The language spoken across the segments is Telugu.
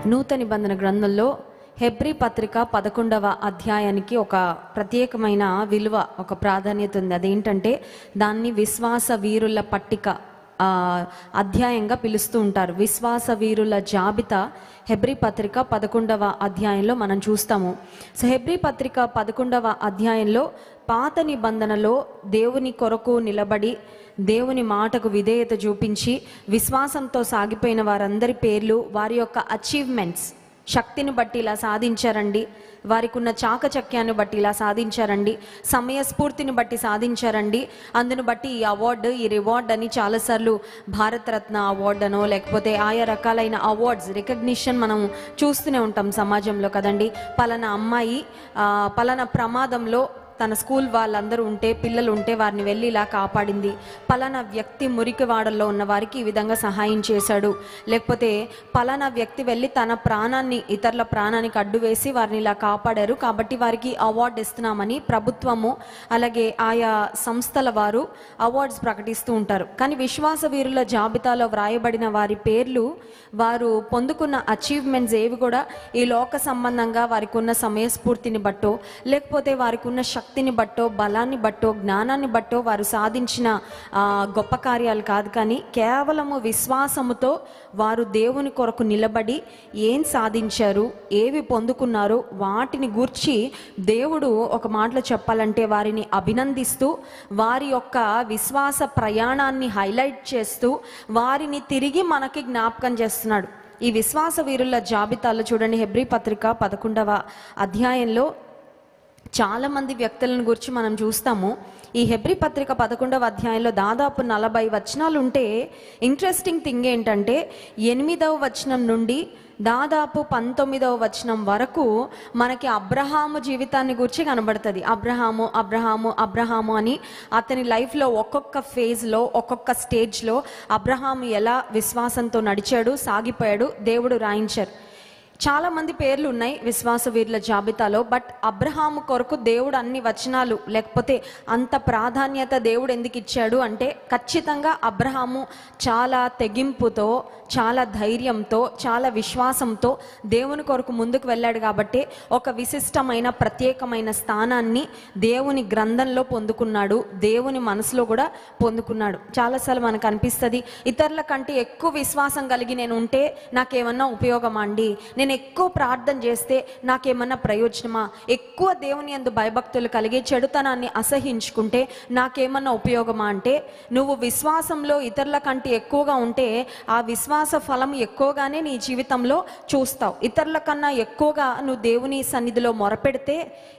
నూతన నిబంధన గ్రంథంలో హెబ్రీ పత్రిక 11వ అధ్యాయానికి ఒక ప్రత్యేకమైన విలువ, ఒక ప్రాధాన్యత ఉంది. అదేంటంటే దాన్ని విశ్వాస వీరుల పట్టిక అధ్యాయంగా పిలుస్తూ ఉంటారు. విశ్వాస వీరుల జాబితా హెబ్రీ పత్రిక 11వ అధ్యాయంలో మనం చూస్తాము. సో హెబ్రీ పత్రిక 11వ అధ్యాయంలో పాత నిబంధనలో దేవుని కొరకు నిలబడి దేవుని మాటకు విధేయత చూపించి విశ్వాసంతో సాగిపోయిన వారందరి పేర్లు, వారి యొక్క అచీవ్మెంట్స్, శక్తిని బట్టి ఇలా సాధించారండి, వారికి ఉన్న చాకచక్యాన్ని బట్టి ఇలా సాధించారండి, సమయస్ఫూర్తిని బట్టి సాధించారండి, అందును బట్టి ఈ అవార్డు, ఈ రివార్డ్ అని చాలాసార్లు భారతరత్న అవార్డు అనో లేకపోతే ఆయా రకాలైన అవార్డ్స్, రికగ్నిషన్ మనం చూస్తూనే ఉంటాం సమాజంలో కదండి. పలానా అమ్మాయి పలానా ప్రమాదంలో తన స్కూల్ వాళ్ళందరూ ఉంటే, పిల్లలు ఉంటే వారిని వెళ్ళి ఇలా కాపాడింది, పలానా వ్యక్తి మురికివాడల్లో ఉన్న వారికి ఈ విధంగా సహాయం చేశాడు, లేకపోతే పలానా వ్యక్తి వెళ్ళి తన ప్రాణాన్ని, ఇతరుల ప్రాణానికి అడ్డు వేసి వారిని ఇలా కాపాడారు కాబట్టి వారికి అవార్డు ఇస్తున్నామని ప్రభుత్వము అలాగే ఆయా సంస్థల వారు అవార్డ్స్ ప్రకటిస్తూ ఉంటారు. కానీ విశ్వాస వీరుల జాబితాలో వ్రాయబడిన వారి పేర్లు, వారు పొందుకున్న అచీవ్మెంట్స్ ఏవి కూడా ఈ లోక సంబంధంగా వారికి ఉన్న సమయస్ఫూర్తిని బట్టో లేకపోతే వారికి ఉన్న శక్తిని బట్టో, బలాన్ని బట్టో, జ్ఞానాన్ని బట్టో వారు సాధించిన గొప్ప కార్యాలు కాదు. కానీ కేవలము విశ్వాసముతో వారు దేవుని కొరకు నిలబడి ఏం సాధించారు, ఏవి పొందుకున్నారో వాటిని గూర్చి దేవుడు ఒక మాటలో చెప్పాలంటే వారిని అభినందిస్తూ, వారి యొక్క విశ్వాస ప్రయాణాన్ని హైలైట్ చేస్తూ వారిని తిరిగి మనకి జ్ఞాపకం చేస్తున్నాడు. ఈ విశ్వాస వీరుల జాబితాలో చూడండి, హెబ్రీ పత్రిక 11వ అధ్యాయంలో చాలామంది వ్యక్తులను గురించి మనం చూస్తాము. ఈ హెబ్రీ పత్రిక 11వ అధ్యాయంలో దాదాపు 40 వచనాలు ఉంటే, ఇంట్రెస్టింగ్ థింగ్ ఏంటంటే 8వ వచనం నుండి దాదాపు 19వ వచనం వరకు మనకి అబ్రహాము జీవితాన్ని గురించి కనబడుతుంది. అబ్రహాము అబ్రహాము అబ్రహాము అని అతని లైఫ్లో ఒక్కొక్క ఫేజ్లో, ఒక్కొక్క స్టేజ్లో అబ్రహాము ఎలా విశ్వాసంతో నడిచాడు, సాగిపోయాడు దేవుడు రాయించారు. చాలామంది పేర్లు ఉన్నాయి విశ్వాస వీరుల జాబితాలో. బట్ అబ్రహాము కొరకు దేవుడు అన్ని వచనాలు, లేకపోతే అంత ప్రాధాన్యత దేవుడు ఎందుకు ఇచ్చాడు అంటే, ఖచ్చితంగా అబ్రహాము చాలా తెగింపుతో, చాలా ధైర్యంతో, చాలా విశ్వాసంతో దేవుని కొరకు ముందుకు వెళ్ళాడు కాబట్టి ఒక విశిష్టమైన ప్రత్యేకమైన స్థానాన్ని దేవుని గ్రంథంలో పొందుకున్నాడు, దేవుని మనసులో కూడా పొందుకున్నాడు. చాలాసార్లు మనకు అనిపిస్తుంది, ఇతరుల కంటే ఎక్కువ విశ్వాసం కలిగి నేను ఉంటే నాకేమన్నా ఉపయోగమా అండి, నేను ఎక్కువ ప్రార్థన చేస్తే నాకేమన్నా ప్రయోజనమా, ఎక్కువ దేవుని యందు భయభక్తులు కలిగే చెడుతనాన్ని అసహించుకుంటే నాకేమన్నా ఉపయోగమా అంటే, నువ్వు విశ్వాసంలో ఇతరుల కంటే ఎక్కువగా ఉంటే ఆ విశ్వాస ఫలం ఎక్కువగానే నీ జీవితంలో చూస్తావు. ఇతరుల కన్నా ఎక్కువగా నువ్వు దేవుని సన్నిధిలో మొరపెడితే,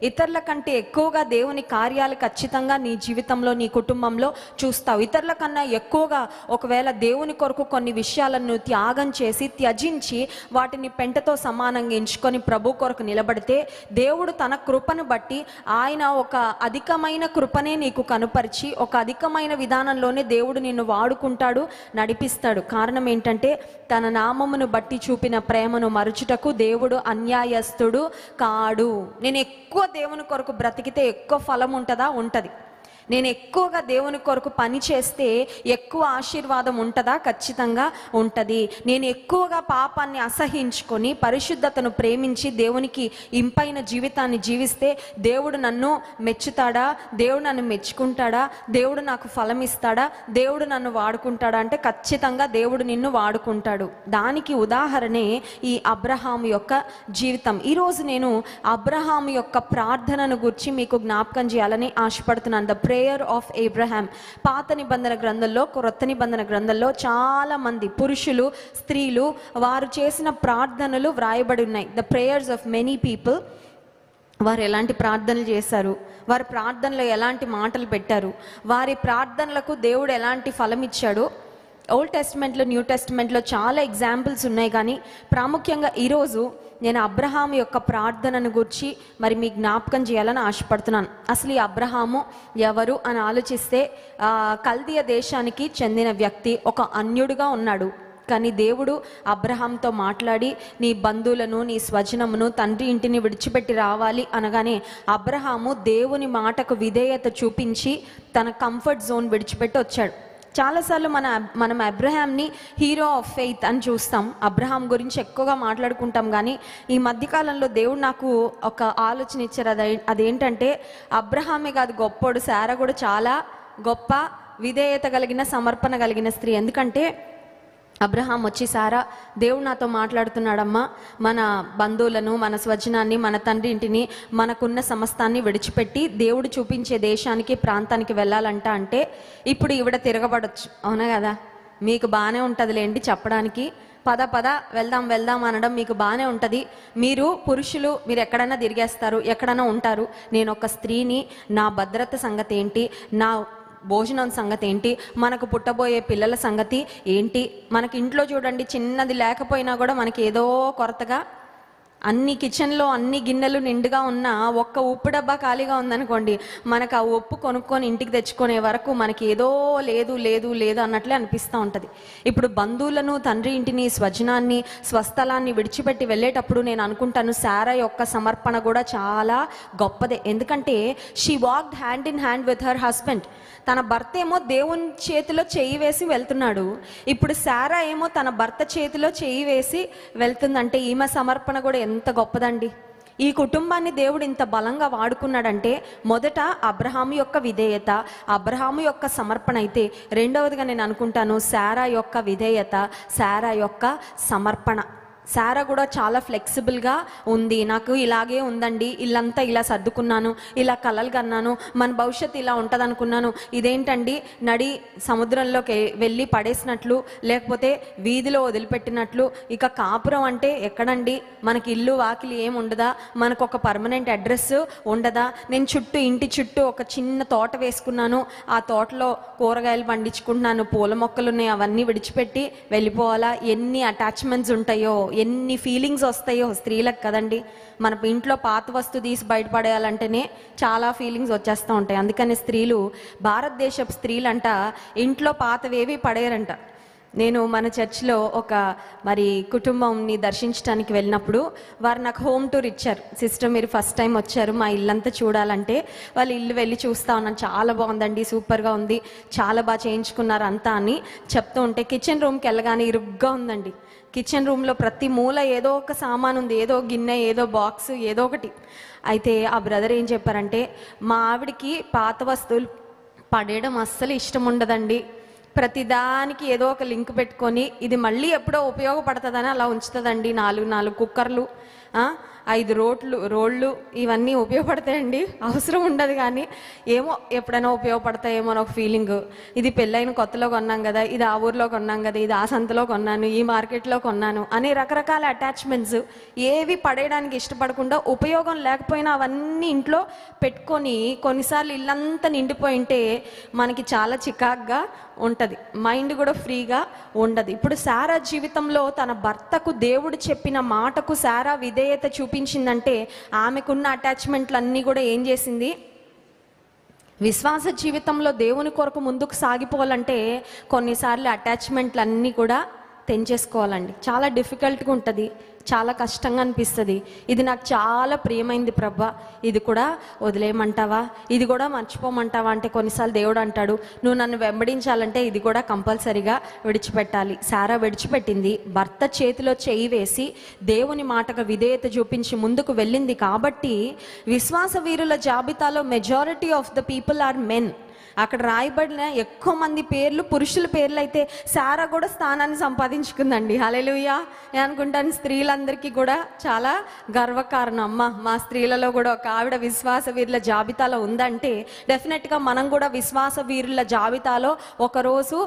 ఇతరుల కంటే ఎక్కువగా దేవుని కార్యాలు ఖచ్చితంగా నీ జీవితంలో, నీ కుటుంబంలో చూస్తావు. ఇతరుల కన్నా ఎక్కువగా ఒకవేళ దేవుని కొరకు కొన్ని విషయాలను త్యాగం చేసి, త్యజించి వాటిని పెంటతో సమానంగా ఎంచుకొని ప్రభు కొరకు నిలబడితే, దేవుడు తన కృపను బట్టి ఆయన ఒక అధికమైన కృపనే నీకు కనుపరిచి ఒక అధికమైన విధానంలోనే దేవుడు నిన్ను వాడుకుంటాడు, నడిపిస్తాడు. కారణం ఏంటంటే, తన నామమును బట్టి చూపిన ప్రేమను మరుచుటకు దేవుడు అన్యాయస్తుడు కాడు. నేను ఎక్కువ దేవుని కొరకు బ్రతికితే ఎక్కువ ఫలం ఉంటుందా? ఉంటుంది. నేను ఎక్కువగా దేవుని కొరకు పని చేస్తే ఎక్కువ ఆశీర్వాదం ఉంటుందా? ఖచ్చితంగా ఉంటుంది. నేను ఎక్కువగా పాపాన్ని అసహించుకొని పరిశుద్ధతను ప్రేమించి దేవునికి ఇంపైన జీవితాన్ని జీవిస్తే దేవుడు నన్ను మెచ్చుతాడా? దేవుడు నన్ను మెచ్చుకుంటాడా? దేవుడు నాకు ఫలం ఇస్తాడా? దేవుడు నన్ను వాడుకుంటాడా అంటే ఖచ్చితంగా దేవుడు నిన్ను వాడుకుంటాడు. దానికి ఉదాహరణే ఈ అబ్రహాము యొక్క జీవితం. ఈరోజు నేను అబ్రహాము యొక్క ప్రార్థనను గురించి మీకు జ్ఞాపకం చేయాలని ఆశపడుతున్నాను. The prayer of Abraham. పాత నిబంధన గ్రంథంలో, క్రొత్త నిబంధన గ్రంథంలో చాలా మంది పురుషులు, స్త్రీలు వారు చేసిన ప్రార్థనలు వ్రాయబడి ఉన్నాయి. The prayers of many people. వారు ఎలాంటి ప్రార్థనలు చేశారు, వారి ప్రార్థనలో ఎలాంటి మాటలు పెట్టారు, వారి ప్రార్థనలకు దేవుడు ఎలాంటి ఫలం ఇచ్చాడు. ఓల్డ్ టెస్టిమెంట్లో, న్యూ టెస్టిమెంట్లో చాలా ఎగ్జాంపుల్స్ ఉన్నాయి. కానీ ప్రాముఖ్యంగా ఈరోజు నేను అబ్రహాము యొక్క ప్రార్థనను గురించి మరి మీ జ్ఞాపకం చేయాలని ఆశపడుతున్నాను. అసలు ఈ అబ్రహాము ఎవరు అని ఆలోచిస్తే, కల్దీయ దేశానికి చెందిన వ్యక్తి, ఒక అన్యుడుగా ఉన్నాడు. కానీ దేవుడు అబ్రహాంతో మాట్లాడి, నీ బంధువులను, నీ స్వజనమును, తండ్రి ఇంటిని విడిచిపెట్టి రావాలి అనగానే అబ్రహాము దేవుని మాటకు విధేయత చూపించి తన కంఫర్ట్ జోన్ విడిచిపెట్టి వచ్చాడు. చాలాసార్లు మనం అబ్రహాంని హీరో ఆఫ్ ఫెయిత్ అని చూస్తాం, అబ్రహాం గురించి ఎక్కువగా మాట్లాడుకుంటాం. కానీ ఈ మధ్యకాలంలో దేవుడు నాకు ఒక ఆలోచన ఇచ్చారు. అదేంటంటే అబ్రహామే కాదు గొప్పోడు, శారా కూడా చాలా గొప్ప విధేయత కలిగిన సమర్పణ కలిగిన స్త్రీ. ఎందుకంటే అబ్రహాం వచ్చి, సారా దేవుడు నాతో మాట్లాడుతున్నాడమ్మా, మన బంధువులను, మన స్వజనాన్ని, మన తండ్రి ఇంటిని, మనకున్న సమస్తాన్ని విడిచిపెట్టి దేవుడు చూపించే దేశానికి, ప్రాంతానికి వెళ్ళాలంట. అంటే ఇప్పుడు ఈవిడ తిరగబడొచ్చు, అవునా కదా? మీకు బాగానే ఉంటుందిలేండి చెప్పడానికి, పద పద వెళ్దాం అనడం మీకు బాగానే ఉంటుంది. మీరు పురుషులు, మీరు ఎక్కడైనా తిరిగేస్తారు, ఎక్కడైనా ఉంటారు. నేను ఒక స్త్రీని, నా భద్రత సంగతి ఏంటి, నా భోజనం సంగతి ఏంటి, మనకు పుట్టబోయే పిల్లల సంగతి ఏంటి, మనకి ఇంట్లో చూడండి చిన్నది లేకపోయినా కూడా మనకి ఏదో కొరతగా, అన్ని కిచెన్లో అన్ని గిన్నెలు నిండుగా ఉన్న ఒక్క ఉప్పు డబ్బా ఖాళీగా ఉందనుకోండి, మనకు ఆ ఉప్పు కొనుక్కొని ఇంటికి తెచ్చుకునే వరకు మనకి ఏదో లేదు లేదు లేదు అన్నట్లే అనిపిస్తూ ఉంటుంది. ఇప్పుడు బంధువులను, తండ్రి ఇంటిని, స్వజనాన్ని, స్వస్థలాన్ని విడిచిపెట్టి వెళ్ళేటప్పుడు నేను అనుకుంటాను శారా యొక్క సమర్పణ కూడా చాలా గొప్పదే. ఎందుకంటే she walked hand in hand with her husband. తన భర్త ఏమో దేవుని చేతిలో చేయి వేసి వెళ్తున్నాడు, ఇప్పుడు శారా ఏమో తన భర్త చేతిలో చేయి వేసి వెళ్తుందంటే ఈమె సమర్పణ కూడా ఎంత గొప్పదండి. ఈ కుటుంబాన్ని దేవుడు ఇంత బలంగా వాడుకున్నాడంటే మొదట అబ్రహాము యొక్క విధేయత, అబ్రహాము యొక్క సమర్పణ అయితే, రెండవదిగా నేను అనుకుంటాను శారా యొక్క విధేయత, శారా యొక్క సమర్పణ. శారా కూడా చాలా ఫ్లెక్సిబుల్గా ఉంది. నాకు ఇలాగే ఉందండి, ఇల్లంతా ఇలా సర్దుకున్నాను, ఇలా కలలు కన్నాను, మన భవిష్యత్తు ఇలా ఉంటుంది అనుకున్నాను, ఇదేంటండి నడి సముద్రంలోకి వెళ్ళి పడేసినట్లు, లేకపోతే వీధిలో వదిలిపెట్టినట్లు, ఇక కాపురం అంటే ఎక్కడండి, మనకి ఇల్లు వాకిలి ఏం ఉండదా, మనకు ఒక పర్మనెంట్ అడ్రస్ ఉండదా, నేను ఇంటి చుట్టూ ఒక చిన్న తోట వేసుకున్నాను, ఆ తోటలో కూరగాయలు పండించుకుంటున్నాను, పూల మొక్కలు ఉన్నాయి, అవన్నీ విడిచిపెట్టి వెళ్ళిపోవాలా? ఎన్ని అటాచ్మెంట్స్ ఉంటాయో, ఎన్ని ఫీలింగ్స్ వస్తాయో స్త్రీలకు కదండి. మన ఇంట్లో పాత వస్తువు తీసి బయటపడేయాలంటేనే చాలా ఫీలింగ్స్ వచ్చేస్తూ ఉంటాయి. అందుకని స్త్రీలు, భారతదేశపు స్త్రీలంట ఇంట్లో పాతవేవి పడేయరంట. నేను మన చర్చ్లో ఒక కుటుంబంని దర్శించడానికి వెళ్ళినప్పుడు వారు నాకు హోమ్ టూర్ ఇచ్చారు. సిస్టర్ మీరు ఫస్ట్ టైం వచ్చారు, మా ఇల్లంతా చూడాలంటే వాళ్ళ ఇల్లు వెళ్ళి చూస్తూ ఉన్నాను. చాలా బాగుందండి, సూపర్గా ఉంది, చాలా బాగా చేయించుకున్నారు అంతా అని చెప్తూ ఉంటే, కిచెన్ రూమ్కి వెళ్ళగానే ఇరుగ్గా ఉందండి. కిచెన్ రూమ్లో ప్రతి మూల ఏదో ఒక సామాన్ ఉంది, ఏదో గిన్నె, ఏదో బాక్స్, ఏదో ఒకటి. అయితే ఆ బ్రదర్ ఏం చెప్పారంటే, మా ఆవిడికి పాత వస్తువులు పడేయడం అస్సలు ఇష్టం ఉండదండి, ప్రతిదానికి ఏదో ఒక లింక్ పెట్టుకొని ఇది మళ్ళీ ఎప్పుడో ఉపయోగపడుతుందని అలా ఉంచుతుందండి. 4 కుక్కర్లు, 5 రోళ్ళు ఇవన్నీ ఉపయోగపడతాయండి, అవసరం ఉండదు. కానీ ఏమో ఎప్పుడైనా ఉపయోగపడతాయేమో అని ఒక ఫీలింగ్. ఇది పెళ్ళైన కొత్తలో కొన్నాం కదా, ఇది ఆ ఊర్లో కొన్నాం కదా, ఇది ఆ సంతలో కొన్నాను, ఈ మార్కెట్లో కొన్నాను అనే రకరకాల అటాచ్మెంట్స్ ఏవి పడేయడానికి ఇష్టపడకుండా, ఉపయోగం లేకపోయినా అవన్నీ ఇంట్లో పెట్టుకొని కొన్నిసార్లు ఇల్లంతా నిండిపోయింటే మనకి చాలా చికాగ్గా ఉంటుంది, మైండ్ కూడా ఫ్రీగా ఉండదు. ఇప్పుడు శారా జీవితంలో తన భర్తకు దేవుడు చెప్పిన మాటకు శారా విధేయత చూపించిందంటే ఆమెకున్న అటాచ్మెంట్లు అన్నీ కూడా ఏం చేసింది? విశ్వాస జీవితంలో దేవుని కొరకు ముందుకు సాగిపోవాలంటే కొన్నిసార్లు అటాచ్మెంట్లు అన్నీ కూడా తెంచేసుకోవాలండి. చాలా డిఫికల్ట్గా ఉంటుంది, చాలా కష్టంగా అనిపిస్తుంది. ఇది నాకు చాలా ప్రియమైంది ప్రభా, ఇది కూడా వదిలేయమంటావా, ఇది కూడా మర్చిపోమంటావా అంటే కొన్నిసార్లు దేవుడు అంటాడు, నువ్వు నన్ను వెంబడించాలంటే ఇది కూడా కంపల్సరీగా విడిచిపెట్టాలి. శారా విడిచిపెట్టింది, భర్త చేతిలో చేయి వేసి దేవుని మాటకు విధేయత చూపించి ముందుకు వెళ్ళింది. కాబట్టి విశ్వాస వీరుల జాబితాలో majority of the people are men. అక్కడ రాయబడిన ఎక్కువ మంది పేర్లు పురుషుల పేర్లు అయితే శారా కూడా స్థానాన్ని సంపాదించుకుందండి. హల్లెలూయా. నేను అనుకుంటాను స్త్రీలందరికీ కూడా చాలా గర్వకారణం. మా స్త్రీలలో కూడా ఒక ఆవిడ విశ్వాస వీరుల జాబితాలో ఉందంటే డెఫినెట్గా మనం కూడా విశ్వాస వీరుల జాబితాలో ఒకరోజు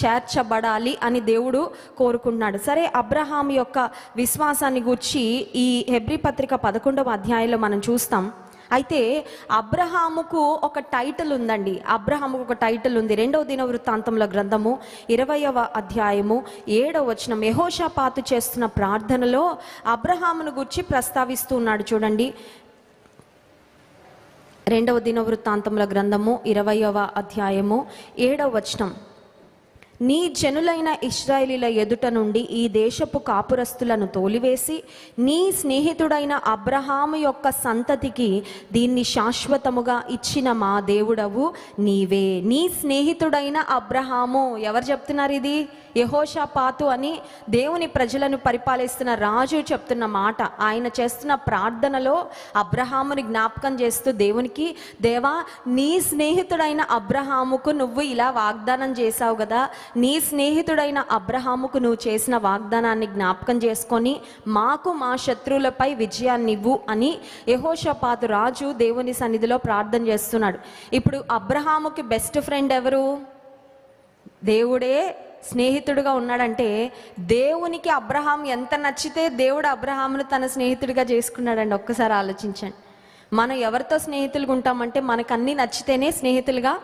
చేర్చబడాలి అని దేవుడు కోరుకుంటున్నాడు. సరే, అబ్రహాం యొక్క విశ్వాసాన్ని గూర్చి ఈ హెబ్రీ పత్రిక 11వ అధ్యాయంలో మనం చూస్తాం. అయితే అబ్రహాముకు ఒక టైటిల్ ఉందండి, అబ్రహాముకు ఒక టైటిల్ ఉంది. 2వ దినవృత్తాంతముల గ్రంథము 20వ అధ్యాయము 7వ వచనం, యెహోషాపాతు చేస్తున్న ప్రార్థనలో అబ్రహామును గురించి ప్రస్తావిస్తూ ఉన్నాడు. చూడండి, 2వ దినవృత్తాంతముల గ్రంథము 20వ అధ్యాయము 7వ వచనం, నీ జనులైన ఇశ్రాయేలీల ఎదుట నుండి ఈ దేశపు కాపురస్తులను తోలివేసి నీ స్నేహితుడైన అబ్రహాము యొక్క సంతతికి దీన్ని శాశ్వతముగా ఇచ్చిన మా దేవుడవు నీవే. నీ స్నేహితుడైన అబ్రహాము, ఎవరు చెప్తున్నారు ఇది? యెహోషాపాతు అని దేవుని ప్రజలను పరిపాలిస్తున్న రాజు చెప్తున్న మాట. ఆయన చేస్తున్న ప్రార్థనలో అబ్రహాముని జ్ఞాపకం చేస్తూ దేవునికి, దేవా నీ స్నేహితుడైన అబ్రహాముకు నువ్వు ఇలా వాగ్దానం చేశావు కదా, నీ స్నేహితుడైన అబ్రహాముకు నువ్వు చేసిన వాగ్దానాన్ని జ్ఞాపకం చేసుకొని మాకు మా శత్రువులపై విజయాన్ని ఇవ్వు అని యెహోషాపాతు రాజు దేవుని సన్నిధిలో ప్రార్థన చేస్తున్నాడు. ఇప్పుడు అబ్రహాముకి బెస్ట్ ఫ్రెండ్ ఎవరు? దేవుడే స్నేహితుడిగా ఉన్నాడంటే దేవునికి అబ్రహాం ఎంత నచ్చితే దేవుడు అబ్రహామును తన స్నేహితుడిగా చేసుకున్నాడండి. ఒక్కసారి ఆలోచించండి. మనం ఎవరితో స్నేహితులుగా ఉంటామంటే మనకు అన్నీ నచ్చితేనే స్నేహితులుగా,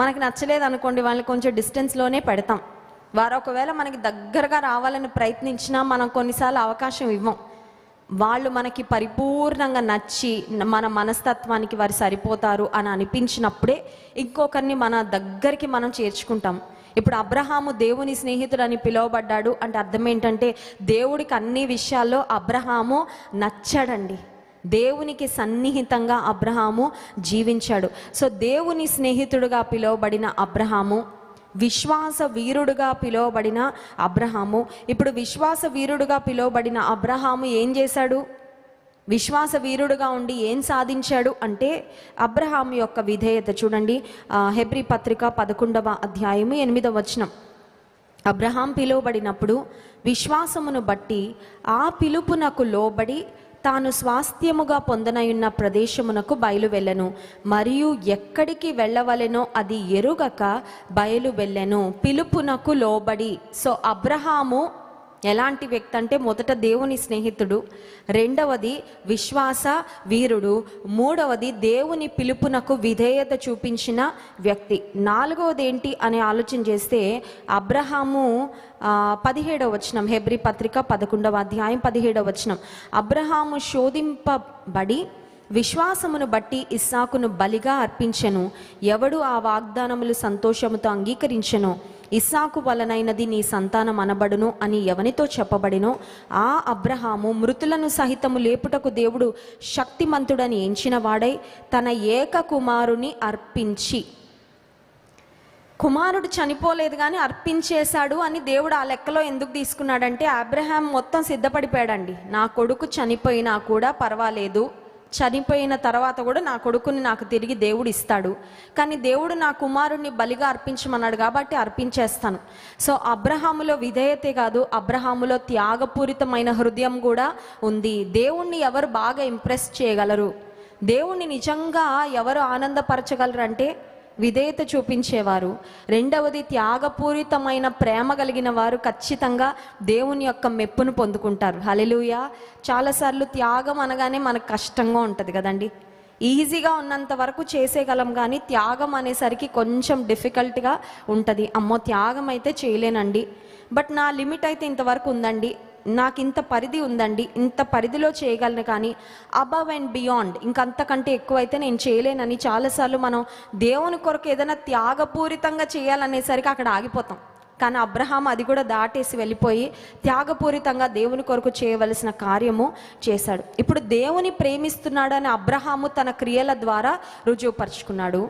మనకు నచ్చలేదు అనుకోండి వాళ్ళని కొంచెం డిస్టెన్స్లోనే పెడతాం. వారు ఒకవేళ మనకి దగ్గరగా రావాలని ప్రయత్నించినా మనం కొన్నిసార్లు అవకాశం ఇవ్వం. వాళ్ళు మనకి పరిపూర్ణంగా నచ్చి మన మనస్తత్వానికి వారు సరిపోతారు అని అనిపించినప్పుడే ఇంకొకరిని మన దగ్గరికి మనం చేర్చుకుంటాం. ఇప్పుడు అబ్రహాము దేవుని స్నేహితుడు అని పిలువబడ్డాడు అంటే అర్థం ఏంటంటే దేవుడికి అన్ని విషయాల్లో అబ్రహాము నచ్చాడండి. దేవునికి సన్నిహితంగా అబ్రహాము జీవించాడు. సో దేవుని స్నేహితుడుగా పిలువబడిన అబ్రహాము, విశ్వాస వీరుడుగా పిలువబడిన అబ్రహాము. ఇప్పుడు విశ్వాస వీరుడుగా పిలువబడిన అబ్రహాము ఏం చేశాడు? విశ్వాస వీరుడుగా ఉండి ఏం సాధించాడు అంటే అబ్రహాము యొక్క విధేయత చూడండి. హెబ్రీ పత్రిక 11వ అధ్యాయము 8వ వచనం. అబ్రహాం పిలువబడినప్పుడు విశ్వాసమును బట్టి ఆ పిలుపునకు లోబడి తాను స్వాస్థ్యముగా పొందనయున్న ప్రదేశమునకు బయలు వెళ్ళెను, మరియు ఎక్కడికి వెళ్ళవలెనో అది ఎరుగక బయలు వెళ్ళెను. పిలుపునకు లోబడి. సో అబ్రహాము ఎలాంటి వ్యక్తి అంటే మొదట దేవుని స్నేహితుడు, రెండవది విశ్వాస వీరుడు, మూడవది దేవుని పిలుపునకు విధేయత చూపించిన వ్యక్తి. నాలుగవది ఏంటి అని ఆలోచన చేస్తే అబ్రహాము 17వ వచనం, హెబ్రీ పత్రిక 11వ అధ్యాయం 17వ వచనం. అబ్రహాము శోధింపబడి విశ్వాసమును బట్టి ఇస్సాకును బలిగా అర్పించెను. ఎవడు ఆ వాగ్దానములు సంతోషముతో అంగీకరించెనో ఇస్సాకు వలనైనది నీ సంతానం అనబడును అని ఎవనితో చెప్పబడినో ఆ అబ్రహాము మృతులను సహితము లేపుటకు దేవుడు శక్తిమంతుడని ఎంచిన వాడై తన ఏక కుమారుని అర్పించి, కుమారుడు చనిపోలేదు కానీ అర్పించేశాడు అని దేవుడు ఆ లెక్కలో ఎందుకు తీసుకున్నాడంటే అబ్రహాం మొత్తం సిద్ధపడిపోయాడండి. నా కొడుకు చనిపోయినా కూడా పర్వాలేదు, చనిపోయిన తర్వాత కూడా నా కొడుకుని నాకు తిరిగి దేవుడు ఇస్తాడు, కానీ దేవుడు నా కుమారుణ్ణి బలిగా అర్పించమన్నాడు కాబట్టి అర్పించేస్తాను. సో అబ్రహాములో విధేయతే కాదు, అబ్రహాములో త్యాగపూరితమైన హృదయం కూడా ఉంది. దేవుణ్ణి ఎవరు బాగా ఇంప్రెస్ చేయగలరు, దేవుణ్ణి నిజంగా ఎవరు ఆనందపరచగలరు అంటే విధేయత చూపించేవారు. రెండవది త్యాగపూరితమైన ప్రేమ కలిగిన వారు ఖచ్చితంగా దేవుని యొక్క మెప్పును పొందుకుంటారు. హల్లెలూయా. చాలాసార్లు త్యాగం అనగానే మనకు కష్టంగా ఉంటుంది కదండి. ఈజీగా ఉన్నంత వరకు చేసేయగలం కానీ త్యాగం అనేసరికి కొంచెం డిఫికల్ట్గా ఉంటుంది. అమ్మో త్యాగం అయితే చేయలేనండి, బట్ నా లిమిట్ అయితే ఇంతవరకు ఉందండి, నాకు ఇంత పరిధి ఉందండి, ఇంత పరిధిలో చేయగలను, కానీ అబవ్ అండ్ బియాండ్ ఇంకంతకంటే ఎక్కువైతే నేను చేయలేనని చాలాసార్లు మనం దేవుని కొరకు ఏదైనా త్యాగపూరితంగా చేయాలనేసరికి అక్కడ ఆగిపోతాం. కానీ అబ్రహాం అది కూడా దాటేసి వెళ్ళిపోయి త్యాగపూరితంగా దేవుని కొరకు చేయవలసిన కార్యము చేశాడు. ఇప్పుడు దేవుని ప్రేమిస్తున్నాడని అబ్రహాము తన క్రియల ద్వారా రుజువుపరుచుకున్నాడు.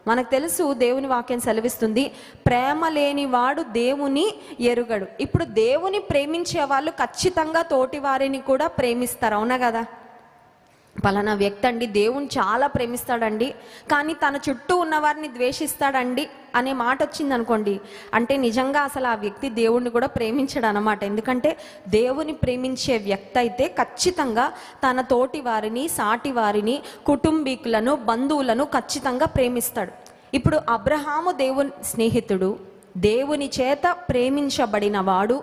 మనకు తెలుసు దేవుని వాక్యం సెలవిస్తుంది, ప్రేమ లేనివాడు దేవుని ఎరుగడు. ఇప్పుడు దేవుని ప్రేమించే వాళ్ళు ఖచ్చితంగా తోటి వారిని కూడా ప్రేమిస్తారు, అవునా కదా? పలానా వ్యక్తి అండి దేవుని చాలా ప్రేమిస్తాడండి కానీ తన చుట్టూ ఉన్న వారిని ద్వేషిస్తాడండి అనే మాట వచ్చింది అనుకోండి, అంటే నిజంగా అసలు ఆ వ్యక్తి దేవుణ్ణి కూడా ప్రేమించడు అన్నమాట. ఎందుకంటే దేవుని ప్రేమించే వ్యక్తి అయితే ఖచ్చితంగా తన తోటి వారిని, సాటి వారిని, కుటుంబీకులను, బంధువులను ఖచ్చితంగా ప్రేమిస్తాడు. ఇప్పుడు అబ్రహాము దేవుని స్నేహితుడు, దేవుని చేత ప్రేమించబడిన వాడు,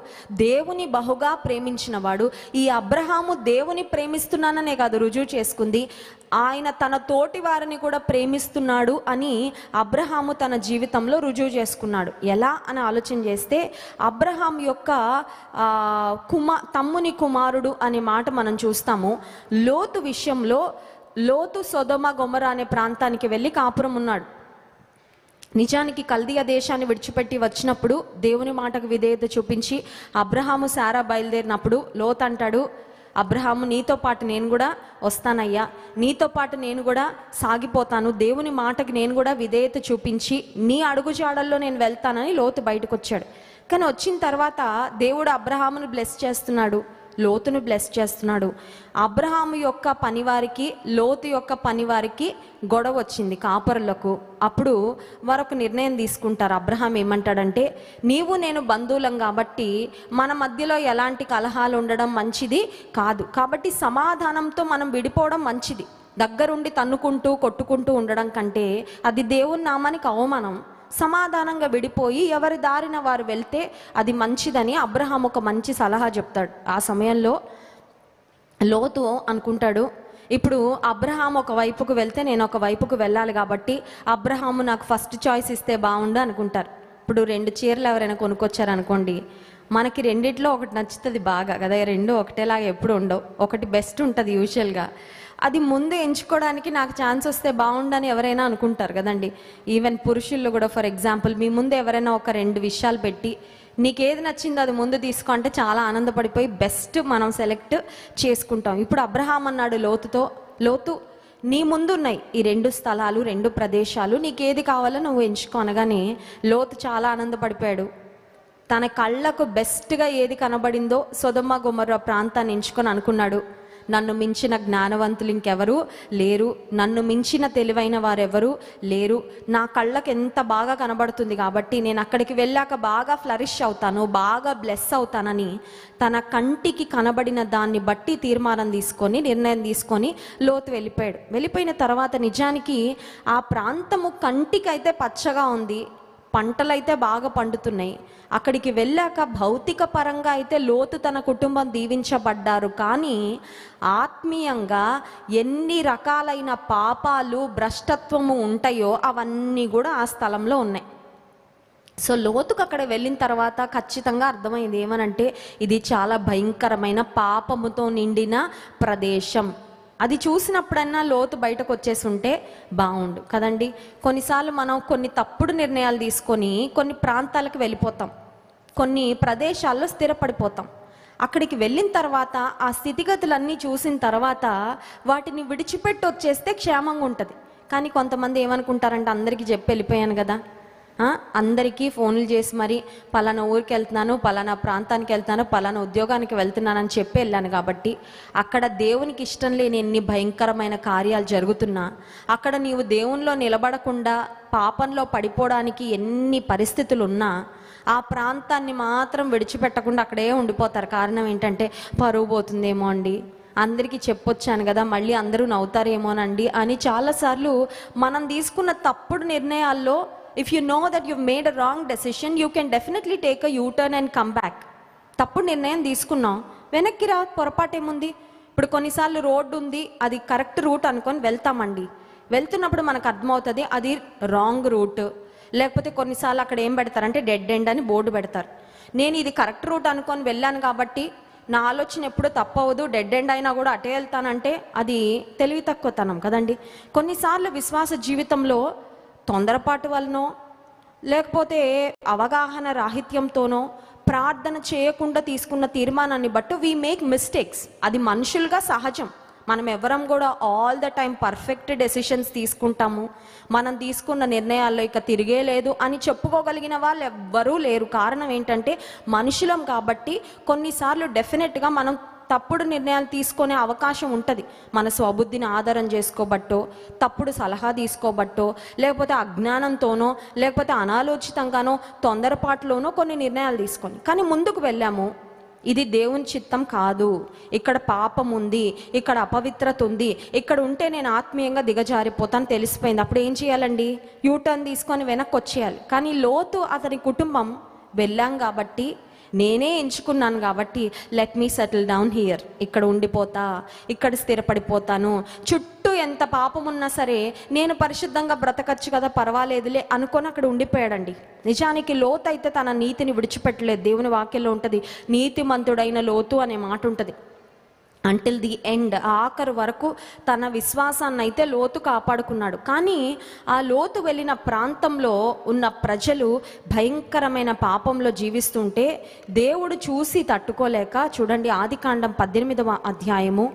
దేవుని బహుగా ప్రేమించిన వాడు. ఈ అబ్రహాము దేవుని ప్రేమిస్తున్నాననే కాదు రుజువు చేసుకుంది, ఆయన తన తోటి వారిని కూడా ప్రేమిస్తున్నాడు అని అబ్రహాము తన జీవితంలో రుజువు చేసుకున్నాడు. ఎలా అని ఆలోచన చేస్తే అబ్రహాం యొక్క తమ్ముని కుమారుడు అనే మాట మనం చూస్తాము. లోతు విషయంలో లోతు సొదొమ గొమొర అనే ప్రాంతానికి వెళ్ళి కాపురం ఉన్నాడు. నిజానికి కల్దీయ దేశాన్ని విడిచిపెట్టి వచ్చినప్పుడు దేవుని మాటకు విధేయత చూపించి అబ్రహాము శారా బయలుదేరినప్పుడు లోతు అంటాడు, అబ్రహాము నీతో పాటు నేను కూడా వస్తానయ్యా, నీతో పాటు నేను కూడా సాగిపోతాను, దేవుని మాటకి నేను కూడా విధేయత చూపించి నీ అడుగుజాడల్లో నేను వెళ్తానని లోతు బయటకు వచ్చాడు. కానీ వచ్చిన తర్వాత దేవుడు అబ్రహామును బ్లెస్ చేస్తున్నాడు, లోతును బ్లెస్ చేస్తున్నాడు. అబ్రహాము యొక్క పనివారికి లోతు యొక్క పనివారికి గొడవ వచ్చింది కాపరులకు. అప్పుడు వారొక నిర్ణయం తీసుకుంటారు. అబ్రహాం ఏమంటాడంటే, నీవు నేను బంధువులం కాబట్టి మన మధ్యలో ఎలాంటి కలహాలు ఉండడం మంచిది కాదు, కాబట్టి సమాధానంతో మనం విడిపోవడం మంచిది. దగ్గరుండి తన్నుకుంటూ కొట్టుకుంటూ ఉండడం కంటే అది దేవుని నామానికి అవమానం. సమాధానంగా విడిపోయి ఎవరి దారిన వారు వెళ్తే అది మంచిదని అబ్రహాం ఒక మంచి సలహా చెప్తాడు. ఆ సమయంలో లోతు అనుకుంటాడు, ఇప్పుడు అబ్రహాం ఒక వైపుకు వెళ్తే నేను ఒక వైపుకు వెళ్ళాలి, కాబట్టి అబ్రహాము నాకు ఫస్ట్ చాయిస్ ఇస్తే బాగుండు అనుకుంటారు. ఇప్పుడు 2 చీరలు ఎవరైనా కొనుక్కొచ్చారు అనుకోండి, మనకి రెండిట్లో ఒకటి నచ్చుతుంది బాగా కదా, రెండు ఒకటేలాగా ఎప్పుడు ఉండవు, ఒకటి బెస్ట్ ఉంటుంది యూజువల్గా. అది ముందు ఎంచుకోవడానికి నాకు ఛాన్స్ వస్తే బాగుండని ఎవరైనా అనుకుంటారు కదండి. ఈవెన్ పురుషుల్లో కూడా, ఫర్ ఎగ్జాంపుల్ మీ ముందు ఎవరైనా ఒక 2 విషయాలు పెట్టి నీకేది నచ్చిందో అది ముందు తీసుకో అంటే చాలా ఆనందపడిపోయి బెస్ట్ మనం సెలెక్ట్ చేసుకుంటాం. ఇప్పుడు అబ్రహాం అన్నాడు లోతుతో, లోతు నీ ముందు ఉన్నాయి ఈ 2 స్థలాలు, 2 ప్రదేశాలు, నీకేది కావాలో నువ్వు ఎంచుకో అనగానే లోతు చాలా ఆనందపడిపోయాడు. తన కళ్ళకు బెస్ట్గా ఏది కనబడిందో సొదొమ గొమొర్రా ప్రాంతాన్ని ఎంచుకొని అనుకున్నాడు, నన్ను మించిన జ్ఞానవంతులు ఇంకెవరు లేరు, నన్ను మించిన తెలివైన వారెవరు లేరు, నా కళ్ళకు ఎంత బాగా కనబడుతుంది కాబట్టి నేను అక్కడికి వెళ్ళాక బాగా ఫ్లరిష్ అవుతాను, బాగా బ్లెస్ అవుతానని తన కంటికి కనబడిన దాన్ని బట్టి నిర్ణయం తీసుకొని లోతు వెళ్ళిపోయాడు. వెళ్ళిపోయిన తర్వాత నిజానికి ఆ ప్రాంతము కంటికైతే పచ్చగా ఉంది, పంటలైతే బాగా పండుతున్నాయి. అక్కడికి వెళ్ళాక భౌతిక పరంగా అయితే లోతు తన కుటుంబం దీవించబడ్డారు, కానీ ఆత్మీయంగా ఎన్ని రకాలైన పాపాలు భ్రష్టత్వము ఉంటాయో అవన్నీ కూడా ఆ స్థలంలో ఉన్నాయి. సో లోతుకు అక్కడ వెళ్ళిన తర్వాత ఖచ్చితంగా అర్థమైంది ఏమనంటే, ఇది చాలా భయంకరమైన పాపముతో నిండిన ప్రదేశం. అది చూసినప్పుడన్నా లోతు బయటకు వచ్చేసి ఉంటే బాగుండు కదండి. కొన్నిసార్లు మనం కొన్ని తప్పుడు నిర్ణయాలు తీసుకొని కొన్ని ప్రాంతాలకు వెళ్ళిపోతాం, కొన్ని ప్రదేశాల్లో స్థిరపడిపోతాం. అక్కడికి వెళ్ళిన తర్వాత ఆ స్థితిగతులన్నీ చూసిన తర్వాత వాటిని విడిచిపెట్టి వచ్చేస్తే క్షేమంగా ఉంటుంది. కానీ కొంతమంది ఏమనుకుంటారంటే, అందరికీ చెప్పి వెళ్ళిపోయాను కదా, అందరికీ ఫోన్లు చేసి మరి పలానా ఊరికి వెళ్తున్నాను, పలానా ప్రాంతానికి వెళ్తున్నాను, పలానా ఉద్యోగానికి వెళ్తున్నానని చెప్పి వెళ్ళాను కాబట్టి అక్కడ దేవునికి ఇష్టం లేని ఎన్ని భయంకరమైన కార్యాలు జరుగుతున్నా, అక్కడ నీవు దేవునిలో నిలబడకుండా పాపంలో పడిపోవడానికి ఎన్ని పరిస్థితులు ఉన్నా ఆ ప్రాంతాన్ని మాత్రం విడిచిపెట్టకుండా అక్కడే ఉండిపోతారు. కారణం ఏంటంటే, పరువు పోతుందేమో అండి, అందరికీ చెప్పొచ్చాను కదా మళ్ళీ అందరూ నవ్వుతారేమోనండి అని చాలాసార్లు మనం తీసుకున్న తప్పుడు నిర్ణయాల్లో, if you know that you've made a wrong decision, you can definitely take a U-turn and come back. తప్పుడు నిర్ణయం తీసుకున్నాం, వెనక్కి రా, పొరపాటు ఏముంది. ఇప్పుడు కొన్నిసార్లు రోడ్డు ఉంది, అది కరెక్ట్ రూట్ అనుకొని వెళ్తామండి, వెళ్తున్నప్పుడు మనకు అర్థమవుతుంది అది రాంగ్ రూట్. లేకపోతే కొన్నిసార్లు అక్కడ ఏం పెడతారంటే డెడ్ ఎండ్ అని బోర్డు పెడతారు. నేను ఇది కరెక్ట్ రూట్ అనుకొని వెళ్ళాను కాబట్టి నా ఆలోచన ఎప్పుడు తప్పవదు, డెడ్ ఎండ్ అయినా కూడా అటే వెళ్తానంటే అది తెలివి తక్కువతనం కదండి. కొన్నిసార్లు విశ్వాస జీవితంలో తొందరపాటు వలనో లేకపోతే అవగాహన రాహిత్యంతోనో ప్రార్థన చేయకుండా తీసుకున్న తీర్మానాన్ని బట్టి వీ మేక్ మిస్టేక్స్. అది మనుషులుగా సహజం. మనం ఎవరం కూడా all the time perfect decisions తీసుకుంటాము, మనం తీసుకున్న నిర్ణయాల్లో ఇక తిరిగే లేదు అని చెప్పుకోగలిగిన వాళ్ళు ఎవ్వరూ లేరు. కారణం ఏంటంటే మనుషులం కాబట్టి కొన్నిసార్లు డెఫినెట్గా మనం తప్పుడు నిర్ణయాలు తీసుకునే అవకాశం ఉంటుంది. మన స్వబుద్ధిని ఆధారం చేసుకోబట్టో, తప్పుడు సలహా తీసుకోబట్టో, లేకపోతే అజ్ఞానంతోనో, లేకపోతే అనాలోచితంగానో, తొందరపాటులోనో కొన్ని నిర్ణయాలు తీసుకొని కానీ ముందుకు వెళ్ళాము. ఇది దేవుని చిత్తం కాదు, ఇక్కడ పాపం ఉంది, ఇక్కడ అపవిత్రత ఉంది, ఇక్కడ ఉంటే నేను ఆత్మీయంగా దిగజారిపోతాను తెలిసిపోయింది. అప్పుడు ఏం చేయాలండి? యూటర్న్ తీసుకొని వెనక్కి వచ్చేయాలి. కానీ లోతు అతని కుటుంబం వెళ్ళాం కాబట్టి, నేనే ఎంచుకున్నాను కాబట్టి let me settle down here, ఇక్కడ ఉండిపోతా, ఇక్కడ స్థిరపడిపోతాను, చుట్టూ ఎంత పాపం ఉన్నా సరే నేను పరిశుద్ధంగా బ్రతకచ్చు కదా, పర్వాలేదులే అనుకొని అక్కడ ఉండిపోయాడండి. నిజానికి లోతు అయితే తన నీతిని విడిచిపెట్టలేదు. దేవుని వాక్యంలో ఉంటుంది, నీతిమంతుడైన లోతు అనే మాట ఉంటుంది. అంటిల్ ది ఎండ్, ఆఖరు వరకు తన విశ్వాసాన్ని అయితే లోతు కాపాడుకున్నాడు. కానీ ఆ లోతు వెళ్ళిన ప్రాంతంలో ఉన్న ప్రజలు భయంకరమైన పాపంలో జీవిస్తుంటే దేవుడు చూసి తట్టుకోలేక, చూడండి ఆదికాండం 18వ అధ్యాయము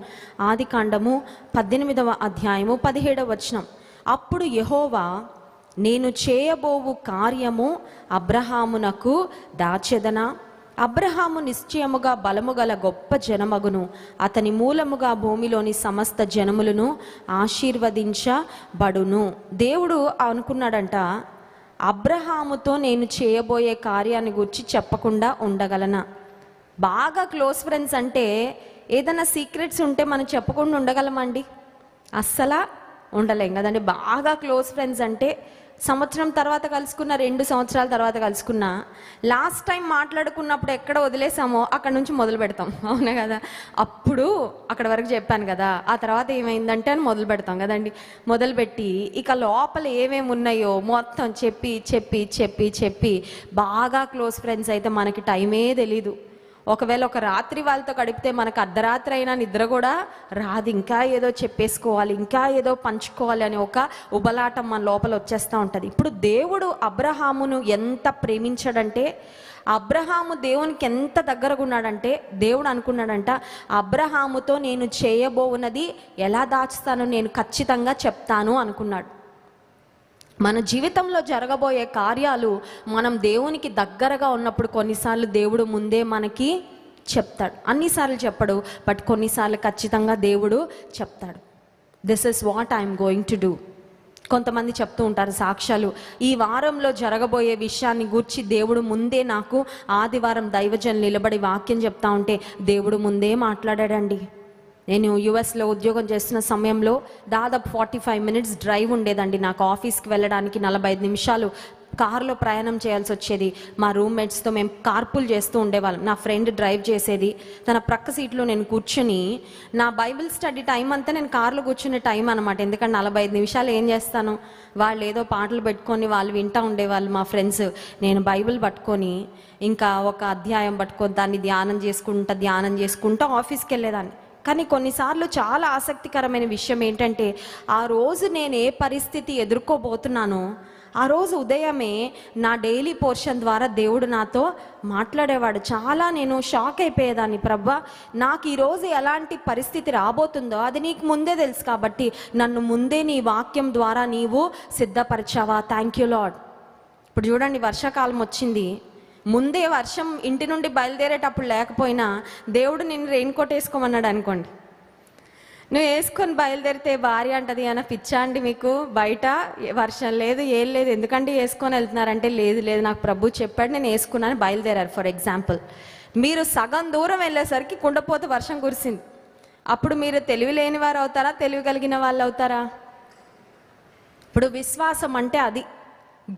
17వ వచనం, అప్పుడు యెహోవా, నేను చేయబోవు కార్యము అబ్రహామునకు దాచెదనా? అబ్రహాము నిశ్చయముగా బలము గల గొప్ప జనమగును, అతని మూలముగా భూమిలోని సమస్త జనములను ఆశీర్వదించబడును. దేవుడు అనుకున్నాడంట, అబ్రహాముతో నేను చేయబోయే కార్యాన్ని గురించి చెప్పకుండా ఉండగలనా? బాగా క్లోజ్ ఫ్రెండ్స్ అంటే ఏదైనా సీక్రెట్స్ ఉంటే మనం చెప్పకుండా ఉండగలమండి? అస్సలా ఉండలేం కదండి. బాగా క్లోజ్ ఫ్రెండ్స్ అంటే సంవత్సరం తర్వాత కలుసుకున్న, 2 సంవత్సరాల తర్వాత కలుసుకున్నా, లాస్ట్ టైం మాట్లాడుకున్నప్పుడు ఎక్కడ వదిలేసామో అక్కడ నుంచి మొదలు పెడతాం, అవునా కదా? అప్పుడు అక్కడ వరకు చెప్పాను కదా, ఆ తర్వాత ఏమైందంటే అని మొదలు పెడతాం కదండి. మొదలుపెట్టి ఇక లోపల ఏమేమి ఉన్నాయో మొత్తం చెప్పి చెప్పి చెప్పి చెప్పి బాగా క్లోజ్ ఫ్రెండ్స్ అయితే మనకి టైమే తెలీదు. ఒకవేళ ఒక రాత్రి వాళ్ళతో గడిపితే మనకు అర్ధరాత్రి అయినా నిద్ర కూడా రాదు. ఇంకా ఏదో చెప్పేసుకోవాలి, ఇంకా ఏదో పంచుకోవాలి అని ఒక ఉబలాటం మన లోపల వచ్చేస్తూ ఉంటుంది. ఇప్పుడు దేవుడు అబ్రహామును ఎంత ప్రేమించాడంటే, అబ్రహాము దేవునికి ఎంత దగ్గరగా ఉన్నాడంటే, దేవుడు అనుకున్నాడంట, అబ్రహాముతో నేను చేయబోవున్నది ఎలా దాచుతానో నేను ఖచ్చితంగా చెప్తాను అనుకున్నాడు. మన జీవితంలో జరగబోయే కార్యాలు మనం దేవునికి దగ్గరగా ఉన్నప్పుడు కొన్నిసార్లు దేవుడు ముందే మనకి చెప్తాడు. అన్నిసార్లు చెప్పడు, బట్ కొన్నిసార్లు ఖచ్చితంగా దేవుడు చెప్తాడు. This is what I'm going to do. కొంతమంది చెప్తూ ఉంటారు సాక్ష్యాలు, ఈ వారంలో జరగబోయే విషయాన్ని గూర్చి దేవుడు ముందే నాకు, ఆదివారం దైవజనులు నిలబడి వాక్యం చెప్తా ఉంటే దేవుడు ముందే మాట్లాడాడండి. నేను యుఎస్లో ఉద్యోగం చేస్తున్న సమయంలో దాదాపు 45 మినిట్స్ డ్రైవ్ ఉండేదండి నాకు. ఆఫీస్కి వెళ్ళడానికి 45 నిమిషాలు కారులో ప్రయాణం చేయాల్సి వచ్చేది. మా రూమ్మేట్స్తో మేము కార్పూల్ చేస్తూ ఉండేవాళ్ళం. నా ఫ్రెండ్ డ్రైవ్ చేసేది, తన ప్రక్క సీట్లో నేను కూర్చొని, నా బైబిల్ స్టడీ టైం అంతా నేను కార్లో కూర్చునే టైం అనమాట. ఎందుకంటే 45 నిమిషాలు ఏం చేస్తాను, వాళ్ళు ఏదో పాటలు పెట్టుకొని వాళ్ళు వింటూ ఉండేవాళ్ళు మా ఫ్రెండ్స్. నేను బైబిల్ పట్టుకొని ఇంకా ఒక అధ్యాయం పట్టుకొని దాన్ని ధ్యానం చేసుకుంటా ఆఫీస్కి వెళ్ళేదాన్ని. కానీ కొన్నిసార్లు చాలా ఆసక్తికరమైన విషయం ఏంటంటే, ఆ రోజు నేను ఏ పరిస్థితి ఎదుర్కోబోతున్నానో ఆ రోజు ఉదయమే నా డైలీ పోర్షన్ ద్వారా దేవుడు నాతో మాట్లాడేవాడు. చాలా నేను షాక్ అయిపోయేదాన్ని, ప్రభా నాకు ఈరోజు ఎలాంటి పరిస్థితి రాబోతుందో అది నీకు ముందే తెలుసు కాబట్టి నన్ను ముందే నీ వాక్యం ద్వారా నీవు సిద్ధపరిచావా, థ్యాంక్ యూ లార్డ్. ఇప్పుడు చూడండి, వర్షాకాలం వచ్చింది, ముందే వర్షం ఇంటి నుండి బయలుదేరేటప్పుడు లేకపోయినా దేవుడు నిన్ను రెయిన్ కోట్ వేసుకోమన్నాడు అనుకోండి, నువ్వు వేసుకొని బయలుదేరితే భార్య అంటది, అన్న పిచ్చా అండి మీకు, బయట వర్షం లేదు ఏం లేదు ఎందుకంటే వేసుకొని వెళ్తున్నారంటే, లేదు నాకు ప్రభు చెప్పాడు నేను వేసుకున్నాను, బయలుదేరారు. ఫర్ ఎగ్జాంపుల్, మీరు సగం దూరం వెళ్ళేసరికి కుండపోత వర్షం కురిసింది. అప్పుడు మీరు తెలివి లేని వారు అవుతారా, తెలివి కలిగిన వాళ్ళు అవుతారా? ఇప్పుడు విశ్వాసం అంటే అది.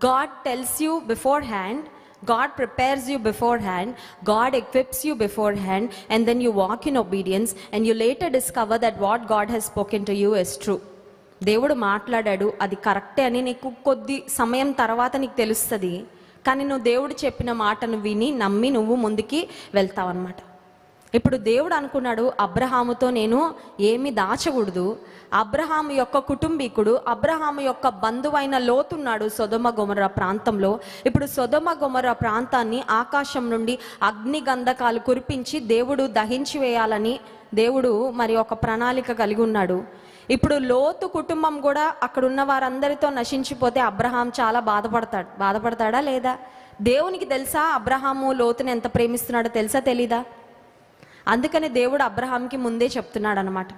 God tells you before hand, God prepares you beforehand, God equips you beforehand, and then you walk in obedience and you later discover that what God has spoken to you is true. దేవుడు మాట్లాడాడు, అది కరెక్టే అని నీకు కొద్ది సమయం తర్వాత నీకు తెలుస్తుంది. కానీ నువ్వు దేవుడు చెప్పిన మాటను విని నమ్మి నువ్వు ముందుకి వెళ్తావు అన్నమాట. ఇప్పుడు దేవుడు అనుకున్నాడు, అబ్రహాముతో నేను ఏమి దాచకూడదు. అబ్రహాము యొక్క కుటుంబీకుడు, అబ్రహాము యొక్క బంధువైన లోతున్నాడు సొదొమ గొమొర్రా ప్రాంతంలో. ఇప్పుడు సొదొమ గొమొర్రా ప్రాంతాన్ని ఆకాశం నుండి అగ్ని గంధకాలు కురిపించి దేవుడు దహించి వేయాలని దేవుడు మరి ఒక ప్రణాళిక కలిగి ఉన్నాడు. ఇప్పుడు లోతు కుటుంబం కూడా అక్కడ ఉన్న వారందరితో నశించిపోతే అబ్రహాం చాలా బాధపడతాడా లేదా? దేవునికి తెలుసా అబ్రహాము లోతుని ఎంత ప్రేమిస్తున్నాడో తెలుసా తెలీదా? అందుకని దేవుడు అబ్రహాంకి ముందే చెప్తున్నాడు అనమాట.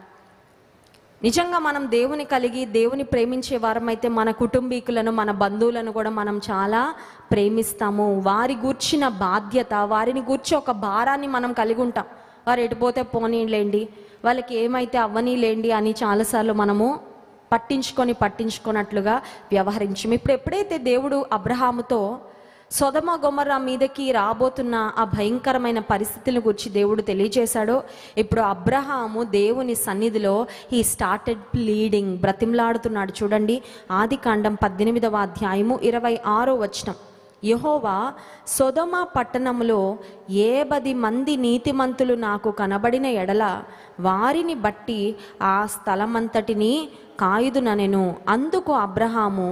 నిజంగా మనం దేవుని కలిగి దేవుని ప్రేమించే వారమైతే మన కుటుంబీకులను, మన బంధువులను కూడా మనం చాలా ప్రేమిస్తాము. వారి గూర్చిన బాధ్యత, వారిని గూర్చి ఒక భారాన్ని మనం కలిగి ఉంటాం. వారు ఎటుపోతే పోనీలేండి, వాళ్ళకి ఏమైతే అవ్వనీలేండి అని చాలాసార్లు మనము పట్టించుకోనట్లుగా వ్యవహరించాము. ఇప్పుడు ఎప్పుడైతే దేవుడు అబ్రహాముతో సొదొమ గొమొర్రా మీదకి రాబోతున్న ఆ భయంకరమైన పరిస్థితుల గురించి దేవుడు తెలియజేశాడో, ఇప్పుడు అబ్రహాము దేవుని సన్నిధిలో హీ స్టార్టెడ్ ప్లీడింగ్, బ్రతిమలాడుతున్నాడు. చూడండి ఆదికాండం 18వ అధ్యాయము 26వ వచనం. యెహోవా సొదొమ పట్టణములో 70 మంది నీతిమంతులు నాకు కనబడిన ఎడల వారిని బట్టి ఆ స్థలమంతటిని కాయుదుననెను. అందుకు అబ్రహాము,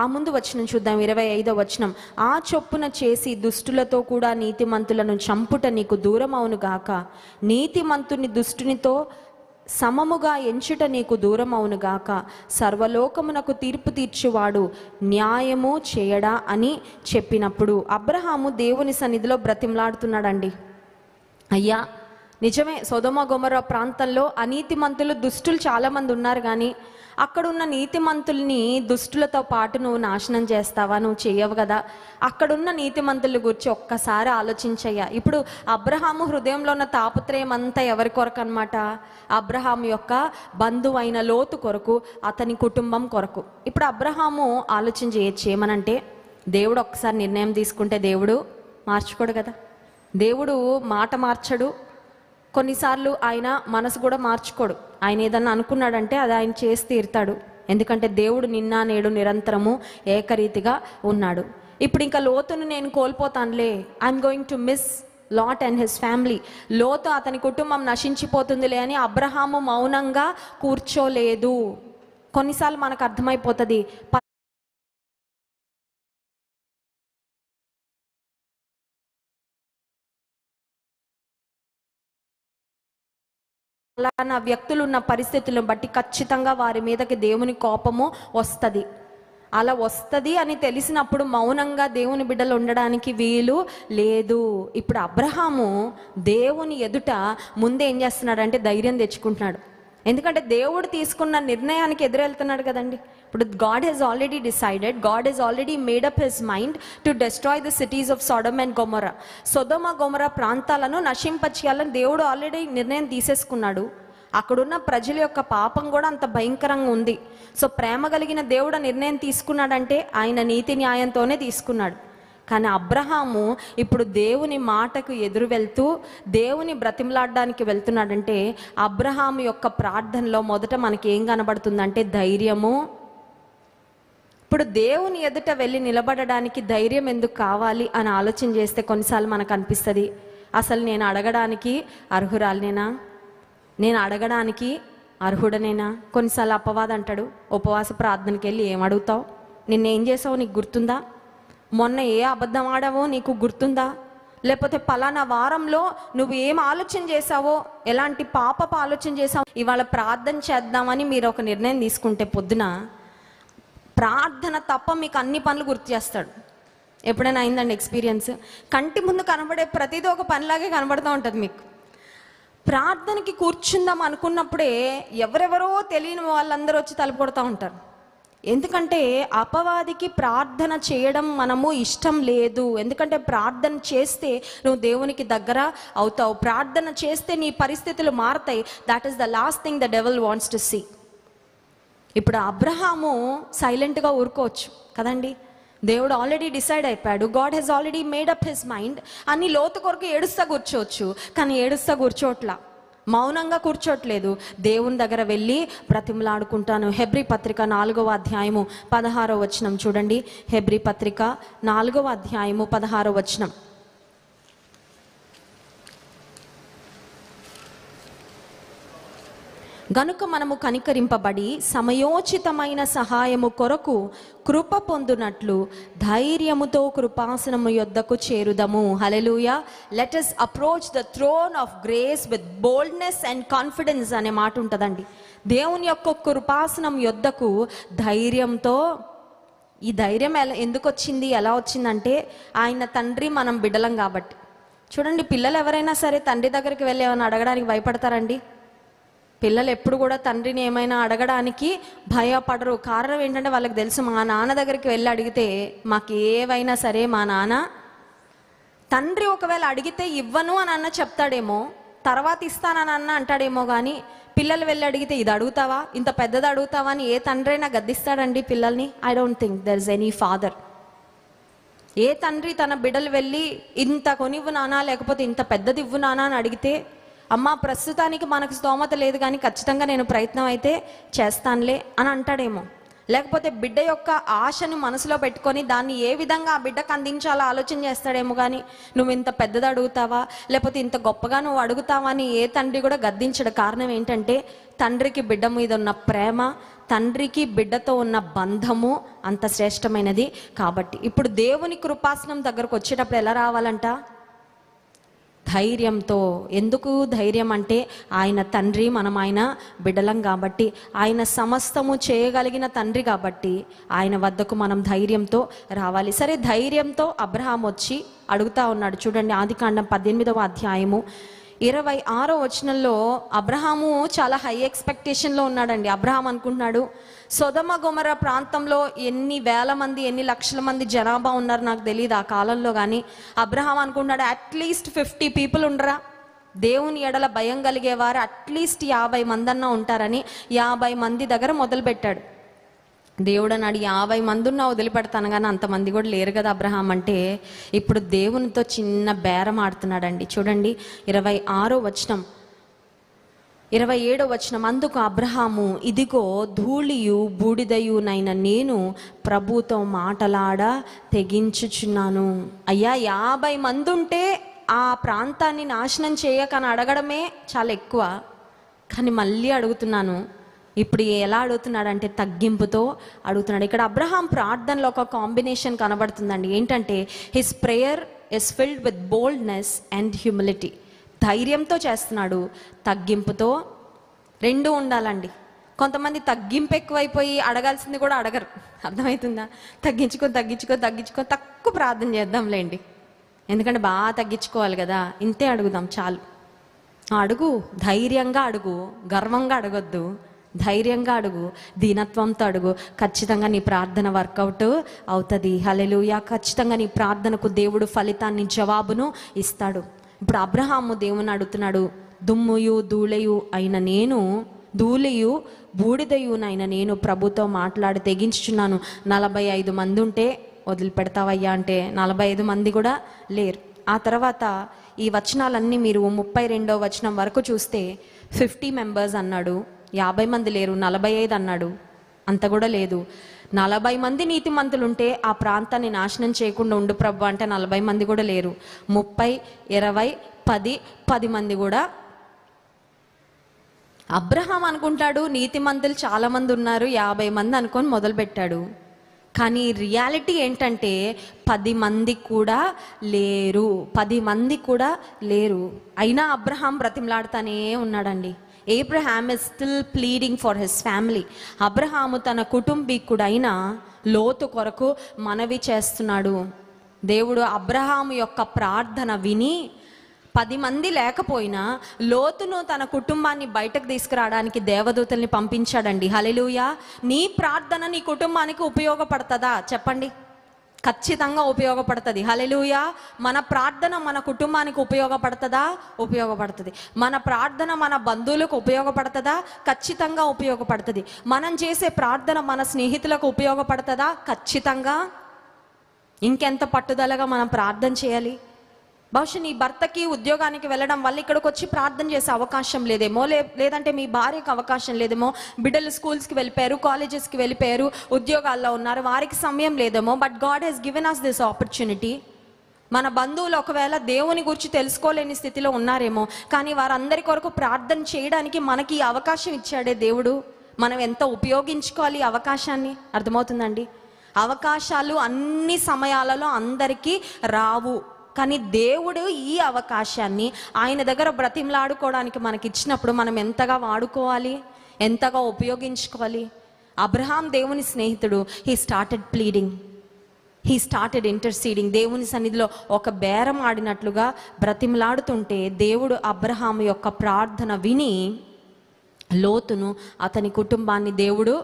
ఆ ముందు వచనం చూద్దాం, 25వ వచనం, ఆ చొప్పున చేసి దుష్టులతో కూడా నీతిమంతులను చంపుట నీకు దూరం అవును గాక, నీతిమంతుని దుష్టునితో సమముగా ఎంచుట నీకు దూరం అవును గాక, సర్వలోకమునకు తీర్పు తీర్చువాడు న్యాయము చేయడా అని చెప్పినప్పుడు అబ్రహాము దేవుని సన్నిధిలో బ్రతిమలాడుతున్నాడండి. అయ్యా నిజమే, సొదొమ గొమొర్రా ప్రాంతంలో అనీతిమంతులు దుష్టులు చాలామంది ఉన్నారు, కానీ అక్కడున్న నీతిమంతుల్ని దుష్టులతో పాటు నువ్వు నాశనం చేస్తావా? నువ్వు చెయ్యవు కదా. అక్కడున్న నీతిమంతుల గురించి ఒక్కసారి ఆలోచించయ్యా. ఇప్పుడు అబ్రహాము హృదయంలో ఉన్న తాపత్రయం అంతా ఎవరి కొరకు అనమాట? అబ్రహాము యొక్క బంధువు అయిన లోతు కొరకు, అతని కుటుంబం కొరకు. ఇప్పుడు అబ్రహాము ఆలోచన చేయొచ్చు ఏమనంటే, దేవుడు ఒక్కసారి నిర్ణయం తీసుకుంటే దేవుడు మార్చుకోడు కదా. దేవుడు మాట మార్చడు, కొన్నిసార్లు ఆయన మనసు కూడా మార్చుకోడు. ఆయన ఏదన్నా అనుకున్నాడంటే అది ఆయన చేసి తీరుతాడు. ఎందుకంటే దేవుడు నిన్న నేడు నిరంతరము ఏకరీతిగా ఉన్నాడు. ఇప్పుడు ఇంకా లోతును నేను కోల్పోతానులే, I'm going to miss Lot and his family, Lot అతని కుటుంబం నశించిపోతుందిలే అని అబ్రహాము మౌనంగా కూర్చోలేదు. కొన్నిసార్లు మనకు అర్థమైపోతుంది, అలానా వ్యక్తులు ఉన్న పరిస్థితులను బట్టి ఖచ్చితంగా వారి మీదకి దేవుని కోపము వస్తుంది. అలా వస్తుంది అని తెలిసినప్పుడు మౌనంగా దేవుని బిడ్డలు ఉండడానికి వీలు లేదు. ఇప్పుడు అబ్రహాము దేవుని ఎదుట ముందే ఏం చేస్తున్నాడంటే ధైర్యం తెచ్చుకుంటున్నాడు. ఎందుకంటే దేవుడు తీసుకున్న నిర్ణయానికి ఎదురెళ్తున్నాడు కదండి. ఇప్పుడు God Hess already decided, God Hess already made up his mind to destroy the cities of Sodom and Gomorrah. Sodom Gomorrah ప్రాంతాలను నశింపచేయాలని దేవుడు ఆల్రెడీ నిర్ణయం తీసేసుకున్నాడు. అక్కడున్న ప్రజల యొక్క పాపం కూడా అంత భయంకరంగా ఉంది. సో ప్రేమ కలిగిన దేవుడు నిర్ణయం తీసుకున్నాడంటే ఆయన నీతి న్యాయంతోనే తీసుకున్నాడు. కానీ అబ్రహాము ఇప్పుడు దేవుని మాటకు ఎదురు వెళ్తూ దేవుని బ్రతిమలాడడానికి వెళ్తున్నాడంటే అబ్రహాము యొక్క ప్రార్థనలో మొదట మనకి ఏం కనబడుతుందంటే ధైర్యము. ఇప్పుడు దేవుని ఎదుట వెళ్ళి నిలబడడానికి ధైర్యం ఎందుకు కావాలి అని ఆలోచన చేస్తే కొన్నిసార్లు మనకు అనిపిస్తుంది, అసలు నేను అడగడానికి అర్హురాలినేనా, నేను అడగడానికి అర్హుడనేనా? కొన్నిసార్లు అపవాది అంటాడు, ఉపవాస ప్రార్థనకి వెళ్ళి ఏం అడుగుతావు, నిన్నేం చేసావు నీకు గుర్తుందా, మొన్న ఏ అబద్ధం ఆడావో నీకు గుర్తుందా, లేకపోతే పలానా వారంలో నువ్వు ఏం ఆలోచన చేసావో, ఎలాంటి పాపపు ఆలోచన చేసావో, ఇవాళ ప్రార్థన చేద్దామని మీరు ఒక నిర్ణయం తీసుకుంటే పొద్దున ప్రార్థన తప్ప మీకు అన్ని పనులు గుర్తు చేస్తాడు. ఎప్పుడైనా అయిందండి ఎక్స్పీరియన్స్? కంటి ముందు కనబడే ప్రతిదీ ఒక పనిలాగే కనబడుతూ ఉంటుంది మీకు. ప్రార్థనకి కూర్చుందాం అనుకున్నప్పుడే ఎవరెవరో తెలియని వాళ్ళందరూ వచ్చి తలుపు కొడుతూ ఉంటారు. ఎందుకంటే అపవాదికి ప్రార్థన చేయడం మనము ఇష్టం లేదు. ఎందుకంటే ప్రార్థన చేస్తే నువ్వు దేవునికి దగ్గర అవుతావు, ప్రార్థన చేస్తే నీ పరిస్థితులు మారుతాయి. That is the last thing the devil wants to see. ఇప్పుడు అబ్రహాము సైలెంట్గా ఊరుకోవచ్చు కదండి. దేవుడు ఆల్రెడీ డిసైడ్ అయిపోయాడు, God Hess already made up his mind. అన్ని లోతు కొరకు ఏడుస్తా కూర్చోవచ్చు, కానీ ఏడుస్తా కూర్చోట్లా, మౌనంగా కూర్చోట్లేదు, దేవుని దగ్గర వెళ్ళి బ్రతిమలాడుకుంటాను. హెబ్రీ పత్రిక 4వ అధ్యాయము 16వ వచనం చూడండి. హెబ్రీ పత్రిక 4వ అధ్యాయము 16వ వచనం. గనుక మనము కనికరింపబడి సమయోచితమైన సహాయము కొరకు కృప పొందునట్లు ధైర్యముతో కృపాసనము యొద్దకు చేరుదము. హల్లెలూయా. Let us approach the throne of grace with boldness and confidence అనే మాట ఉంటుందండి. దేవుని యొక్క కృపాసనం యొద్దకు ధైర్యంతో. ఈ ధైర్యం ఎందుకు వచ్చింది, ఎలా వచ్చిందంటే ఆయన తండ్రి, మనం బిడ్డలం కాబట్టి. చూడండి, పిల్లలు ఎవరైనా సరే తండ్రి దగ్గరికి వెళ్ళి ఏమైనా అడగడానికి భయపడతారండి? పిల్లలు ఎప్పుడు కూడా తండ్రిని ఏమైనా అడగడానికి భయపడరు. కారణం ఏంటంటే వాళ్ళకి తెలుసు, మా నాన్న దగ్గరికి వెళ్ళి అడిగితే మాకు ఏవైనా సరే మా నాన్న, తండ్రి ఒకవేళ అడిగితే ఇవ్వను అని అన్న చెప్తాడేమో, తర్వాత ఇస్తానని అన్న అంటాడేమో, కానీ పిల్లలు వెళ్ళి అడిగితే ఇది అడుగుతావా, ఇంత పెద్దది అడుగుతావా అని ఏ తండ్రి అయినా గద్దిస్తాడండి పిల్లల్ని? I don't think there is any father. ఏ తండ్రి తన బిడ్డలు వెళ్ళి ఇంత కొనివ్వు నానా, లేకపోతే ఇంత పెద్దది ఇవ్వు నానా అని అడిగితే, అమ్మ ప్రస్తుతానికి మనకు స్తోమత లేదు కానీ ఖచ్చితంగా నేను ప్రయత్నం అయితే చేస్తానులే అని అంటాడేమో. లేకపోతే బిడ్డ యొక్క ఆశను మనసులో పెట్టుకొని దాన్ని ఏ విధంగా ఆ బిడ్డకు అందించాలో ఆలోచన చేస్తాడేమో. కానీ నువ్వు ఇంత పెద్దది అడుగుతావా, లేకపోతే ఇంత గొప్పగా నువ్వు అడుగుతావా అని ఏ తండ్రి కూడా గద్దించడు. కారణం ఏంటంటే తండ్రికి బిడ్డ మీద ఉన్న ప్రేమ, తండ్రికి బిడ్డతో ఉన్న బంధము అంత శ్రేష్టమైనది. కాబట్టి ఇప్పుడు దేవుని కృపాసనం దగ్గరకు వచ్చేటప్పుడు ఎలా రావాలంట? ధైర్యంతో. ఎందుకు ధైర్యం అంటే ఆయన తండ్రి, మనం ఆయన బిడ్డలం కాబట్టి, ఆయన సమస్తము చేయగలిగిన తండ్రి కాబట్టి ఆయన వద్దకు మనం ధైర్యంతో రావాలి. సరే, ధైర్యంతో అబ్రహాం వచ్చి అడుగుతా ఉన్నాడు. చూడండి, ఆదికాండం 18వ అధ్యాయము 26వ వచనంలో అబ్రహాము చాలా హై ఎక్స్పెక్టేషన్లో ఉన్నాడండి. అబ్రహాం అనుకుంటున్నాడు, సొదొమ గొమొర్రా ప్రాంతంలో ఎన్ని వేల మంది, ఎన్ని లక్షల మంది జనాభా ఉన్నారు నాకు తెలియదు ఆ కాలంలో. కానీ అబ్రహాం అనుకుంటున్నాడు, అట్లీస్ట్ 50 పీపుల్ ఉండరా, దేవుని ఎడల భయం కలిగేవారు అట్లీస్ట్ 50 మంది అన్నా ఉంటారని 50 మంది దగ్గర మొదలుపెట్టాడు. దేవుడు అన్నాడు, 50 మంది ఉన్నా వదిలిపెడతాను, కానీ అంతమంది కూడా లేరు కదా అబ్రహాం అంటే. ఇప్పుడు దేవునితో చిన్న బేరం ఆడుతున్నాడండి. చూడండి 26వ వచనం, 27వ వచనం, అందుకు అబ్రహాము, ఇదిగో ధూళియు బూడిదయునైన నేను ప్రభుతో మాటలాడ తెగించుచున్నాను. అయ్యా, 50 మంది ఉంటే ఆ ప్రాంతాన్ని నాశనం చేయకని అడగడమే చాలా ఎక్కువ, కానీ మళ్ళీ అడుగుతున్నాను. ఇప్పుడు ఎలా అడుగుతున్నాడంటే తగ్గింపుతో అడుగుతున్నాడు. ఇక్కడ అబ్రహాం ప్రార్థనలో ఒక కాంబినేషన్ కనబడుతుందండి. ఏంటంటే his prayer is filled with boldness and humility. ధైర్యంతో చేస్తున్నాడు, తగ్గింపుతో. రెండూ ఉండాలండి. కొంతమంది తగ్గింపు ఎక్కువైపోయి అడగాల్సింది కూడా అడగరు. అర్థమవుతుందా? తగ్గించుకొని తక్కువ ప్రార్థన చేద్దాంలేండి, ఎందుకంటే బాగా తగ్గించుకోవాలి కదా, ఇంతే అడుగుదాం చాలు. అడుగు, ధైర్యంగా అడుగు, గర్వంగా అడగొద్దు, ధైర్యంగా అడుగు, దీనత్వంతో అడుగు. ఖచ్చితంగా నీ ప్రార్థన వర్కౌట్ అవుతుంది. హల్లెలూయా. ఖచ్చితంగా నీ ప్రార్థనకు దేవుడు ఫలితాన్ని, జవాబును ఇస్తాడు. ఇప్పుడు అబ్రహాము దేవుని అడుగుతున్నాడు, దుమ్ముయు ధూళియు అయిన నేను, ధూళియు బూడిదయునైన నేను ప్రభుతో మాట్లాడి తెగించుచున్నాను. 45 మంది ఉంటే వదిలిపెడతావయ్యా అంటే 45 మంది కూడా లేరు. ఆ తర్వాత ఈ వచనాలన్నీ మీరు 32వ వచనం వరకు చూస్తే 50 మెంబర్స్ అన్నాడు, 50 మంది లేరు. 45 అన్నాడు, అంత కూడా లేదు. 40 మంది నీతిమంతులుంటే ఆ ప్రాంతాన్ని నాశనం చేయకుండా ఉండు ప్రభు అంటే 40 మంది కూడా లేరు. 30, 20, 10 మంది కూడా. అబ్రహాం అనుకుంటాడు నీతిమంతులు చాలా మంది ఉన్నారు, 50 మంది అనుకొని మొదలుపెట్టాడు. కానీ రియాలిటీ ఏంటంటే 10 మంది కూడా లేరు, 10 మంది కూడా లేరు. అయినా అబ్రహాం బ్రతిమలాడుతానే ఉన్నాడండి. Abraham is still pleading for his family. Abraham తన కుటుంబీకుడైన లోతు కొరకు మనవి చేస్తున్నాడు. దేవుడు అబ్రహాము యొక్క ప్రార్థన విని 10 మంది లేకపోయినా లోతును తన కుటుంబాన్ని బయటకు తీసుకురావడానికి దేవదూతల్ని పంపించాడండి. హల్లెలూయా. నీ ప్రార్థన నీ కుటుంబానికి ఉపయోగపడుతుందా చెప్పండి? ఖచ్చితంగా ఉపయోగపడుతుంది. హల్లెలూయా. మన ప్రార్థన మన కుటుంబానికి ఉపయోగపడుతుందా? ఉపయోగపడుతుంది. మన ప్రార్థన మన బంధువులకు ఉపయోగపడుతుందా? ఖచ్చితంగా ఉపయోగపడుతుంది. మనం చేసే ప్రార్థన మన స్నేహితులకు ఉపయోగపడుతుందా? ఖచ్చితంగా. ఇంకెంత పట్టుదలగా మనం ప్రార్థన చేయాలి. బహుశా నీ భర్తకి ఉద్యోగానికి వెళ్ళడం వల్ల ఇక్కడికి వచ్చి ప్రార్థన చేసే అవకాశం లేదేమో, లేదంటే మీ భార్యకు అవకాశం లేదేమో, బిడ్డలు స్కూల్స్కి వెళ్ళిపోయారు, కాలేజెస్కి వెళ్ళిపోయారు, ఉద్యోగాల్లో ఉన్నారు, వారికి సమయం లేదేమో. But God he's given us this opportunity. మన బంధువులు ఒకవేళ దేవుని గురించి తెలుసుకోలేని స్థితిలో ఉన్నారేమో, కానీ వారందరి కొరకు ప్రార్థన చేయడానికి మనకి అవకాశం ఇచ్చాడే దేవుడు. మనం ఎంత ఉపయోగించుకోవాలి ఈ అవకాశాన్ని, అర్థమవుతుందండి? అవకాశాలు అన్ని సమయాలలో అందరికీ రావు, కానీ దేవుడు ఈ అవకాశాన్ని ఆయన దగ్గర బ్రతిమలాడుకోవడానికి మనకి ఇచ్చినప్పుడు మనం ఎంతగా వాడుకోవాలి, ఎంతగా ఉపయోగించుకోవాలి. అబ్రహాం దేవుని స్నేహితుడు. He started pleading, he started interceding. దేవుని సన్నిధిలో ఒక బేరం ఆడినట్లుగా బ్రతిమలాడుతుంటే దేవుడు అబ్రహాం యొక్క ప్రార్థన విని లోతును అతని కుటుంబాన్ని దేవుడు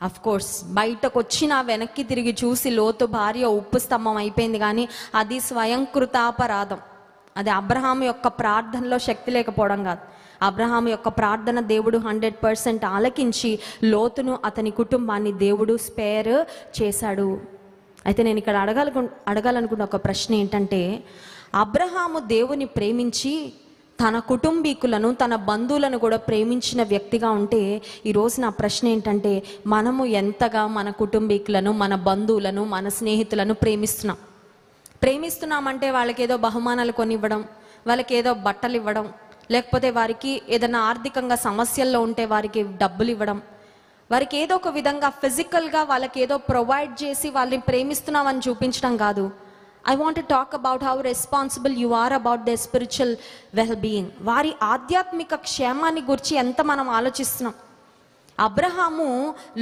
అఫ్ కోర్స్ బయటకు వచ్చిన వెనక్కి తిరిగి చూసి లోతు భార్య ఉప్పు స్తంభం అయిపోయింది, కానీ అది స్వయంకృతాపరాధం. అది అబ్రహాం యొక్క ప్రార్థనలో శక్తి లేకపోవడం కాదు. అబ్రహాం యొక్క ప్రార్థన దేవుడు 100% ఆలకించి లోతును అతని కుటుంబాన్ని దేవుడు స్పేర్ చేశాడు. అయితే నేను ఇక్కడ అడగాలనుకున్న ఒక ప్రశ్న ఏంటంటే, అబ్రహాము దేవుని ప్రేమించి తన కుటుంబీకులను, తన బంధువులను కూడా ప్రేమించిన వ్యక్తిగా ఉంటే, ఈరోజు నా ప్రశ్న ఏంటంటే, మనము ఎంతగా మన కుటుంబీకులను, మన బంధువులను, మన స్నేహితులను ప్రేమిస్తున్నామంటే వాళ్ళకి ఏదో బహుమానాలు కొనివ్వడం, వాళ్ళకి ఏదో బట్టలు ఇవ్వడం, లేకపోతే వారికి ఏదైనా ఆర్థికంగా సమస్యల్లో ఉంటే వారికి డబ్బులు ఇవ్వడం, వారికి ఏదో ఒక విధంగా ఫిజికల్గా వాళ్ళకి ఏదో ప్రొవైడ్ చేసి వాళ్ళని ప్రేమిస్తున్నామని చూపించడం కాదు. I want to talk about how responsible you are about their spiritual well-being. వారి ఆధ్యాత్మిక క్షేమాన్ని గురించి ఎంత మనం ఆలోచిస్తున్నాం. అబ్రహాము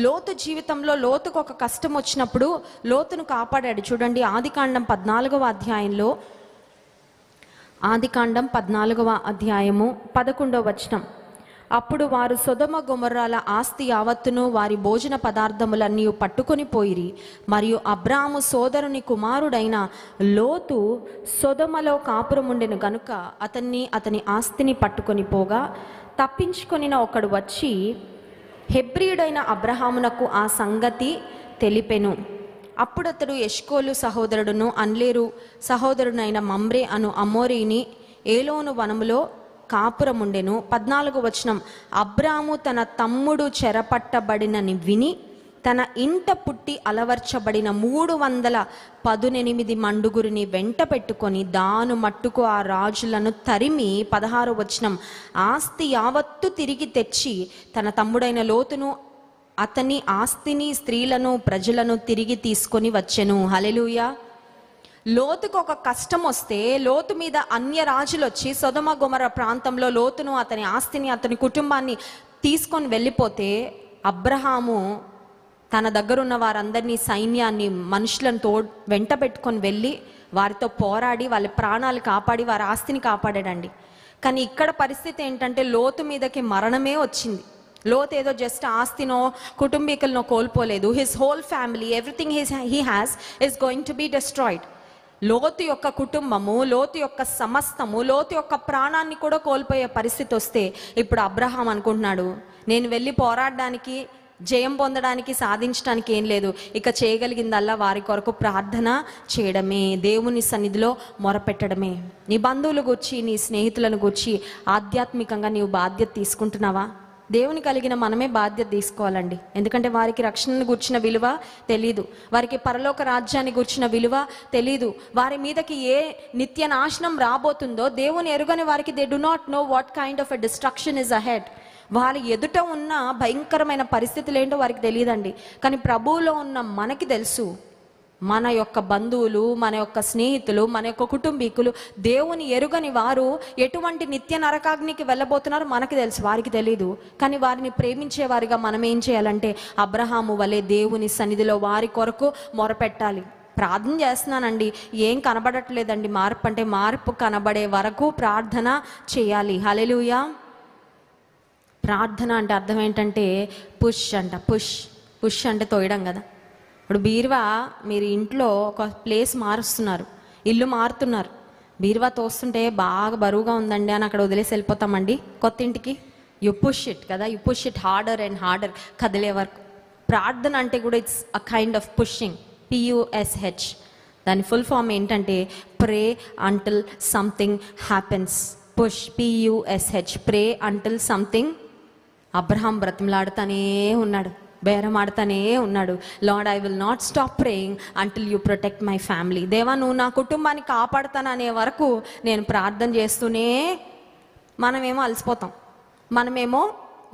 లోతు జీవితంలో, లోతుకు ఒక కష్టం వచ్చినప్పుడు లోతును కాపాడాడు. చూడండి, ఆదికాండం 14వ అధ్యాయంలో, ఆదికాండం 14వ అధ్యాయము 11వ వచనం. అప్పుడు వారు సొదొమ గొమొర్రాల ఆస్తి యావత్తును వారి భోజన పదార్థములన్నీ పట్టుకొని పోయిరి. మరియు అబ్రాము సోదరుని కుమారుడైన లోతు సొదొమలో కాపురముండెను గనుక అతని ఆస్తిని పట్టుకొని పోగా, తప్పించుకొనిన ఒకడు వచ్చి హెబ్రీయుడైన అబ్రహామునకు ఆ సంగతి తెలిపెను. అప్పుడు అతడు ఎష్కోలు సహోదరుడును అన్లేరు సహోదరుడైన మమ్రే అను అమోరీని ఏలోను వనములో కాపురముండెను. 14వ వచనం. అబ్రాము తన తమ్ముడు చెరపట్టబడినని విని తన ఇంట పుట్టి అలవర్చబడిన 318 మండుగురిని వెంట పెట్టుకొని దాను మట్టుకు ఆ రాజులను తరిమి, 16వ వచనం, ఆస్తి యావత్తు తిరిగి తెచ్చి తన తమ్ముడైన లోతును, అతని ఆస్తిని, స్త్రీలను, ప్రజలను తిరిగి తీసుకొని వచ్చెను. హల్లెలూయా. లోతుకు ఒక కష్టం వస్తే, లోతు మీద అన్య రాజులు వచ్చి సొదొమ గొమొర్రా ప్రాంతంలో లోతును, అతని ఆస్తిని, అతని కుటుంబాన్ని తీసుకొని వెళ్ళిపోతే, అబ్రహాము తన దగ్గరున్న వారందరినీ, సైన్యాన్ని, మనుషులను వెంట పెట్టుకొని వెళ్ళి వారితో పోరాడి వాళ్ళ ప్రాణాలు కాపాడి వారి ఆస్తిని కాపాడాడండి. కానీ ఇక్కడ పరిస్థితి ఏంటంటే, లోతు మీదకి మరణమే వచ్చింది. లోతు ఏదో జస్ట్ ఆస్తినో కుటుంబీకులనో కోల్పోలేదు. His whole family, everything he has is going to be destroyed. Lot యొక్క కుటుంబము, లోతు యొక్క సమస్తము, లోతు యొక్క ప్రాణాన్ని కూడా కోల్పోయే పరిస్థితి వస్తే, ఇప్పుడు అబ్రహాం అనుకుంటున్నాడు, నేను వెళ్ళి పోరాడడానికి, జయం పొందడానికి, సాధించడానికి ఏం లేదు, ఇక చేయగలిగిందల్లా వారి కొరకు ప్రార్థన చేయడమే, దేవుని సన్నిధిలో మొరపెట్టడమే. నీ బంధువులు గూర్చి, నీ స్నేహితులను గూర్చి ఆధ్యాత్మికంగా నీవు బాధ్యత తీసుకుంటున్నావా? దేవుని కలిగిన మనమే బాధ్యత తీసుకోవాలండి. ఎందుకంటే వారికి రక్షణను గుర్చిన విలువ తెలీదు, వారికి పరలోక రాజ్యాన్ని గుర్చిన విలువ తెలీదు, వారి మీదకి ఏ నిత్య నాశనం రాబోతుందో దేవుని ఎరుగని వారికి they do not know what kind of a destruction is ahead. వారి ఎదుట ఉన్న భయంకరమైన పరిస్థితులు ఏంటో వారికి తెలియదండి. కానీ ప్రభువులో ఉన్న మనకి తెలుసు. మన యొక్క బంధువులు, మన యొక్క స్నేహితులు, మన యొక్క కుటుంబీకులు, దేవుని ఎరుగని వారు ఎటువంటి నిత్య నరకాగ్నికి వెళ్ళబోతున్నారో మనకి తెలుసు, వారికి తెలీదు. కానీ వారిని ప్రేమించేవారిగా మనం ఏం చేయాలంటే, అబ్రహాము వలె దేవుని సన్నిధిలో వారి కొరకు మొరపెట్టాలి. ప్రార్థన చేస్తున్నానండి, ఏం కనబడట్లేదండి, మార్పు అంటే మార్పు కనబడే వరకు ప్రార్థన చేయాలి. హల్లెలూయా. ప్రార్థన అంటే అర్థం ఏంటంటే పుష్ అంట. పుష్ అంటే తోయడం కదా. ఇప్పుడు బీరువా, మీరు ఇంట్లో ఒక ప్లేస్ మారుస్తున్నారు, ఇల్లు మారుతున్నారు, బీరువా తోస్తుంటే బాగా బరువుగా ఉందండి అని అక్కడ వదిలేసి వెళ్ళిపోతామండి కొత్త ఇంటికి. యు పుష్ ఇట్ కదా, you push it harder and harder కదిలే వరకు. ప్రార్థన అంటే కూడా it's a kind of pushing, PUSH. దాని ఫుల్ ఫామ్ ఏంటంటే pray until something happens. Push, PUSH, pray until something. Abraham బ్రతిమలాడుతానే ఉన్నాడు, బేరం ఆడుతానే ఉన్నాడు. Lord, I will not stop praying until you protect my family. దేవా, నువ్వు నా కుటుంబాన్ని కాపాడుతాననే వరకు నేను ప్రార్థన చేస్తూనే. మనమేమో అలసిపోతాం, మనమేమో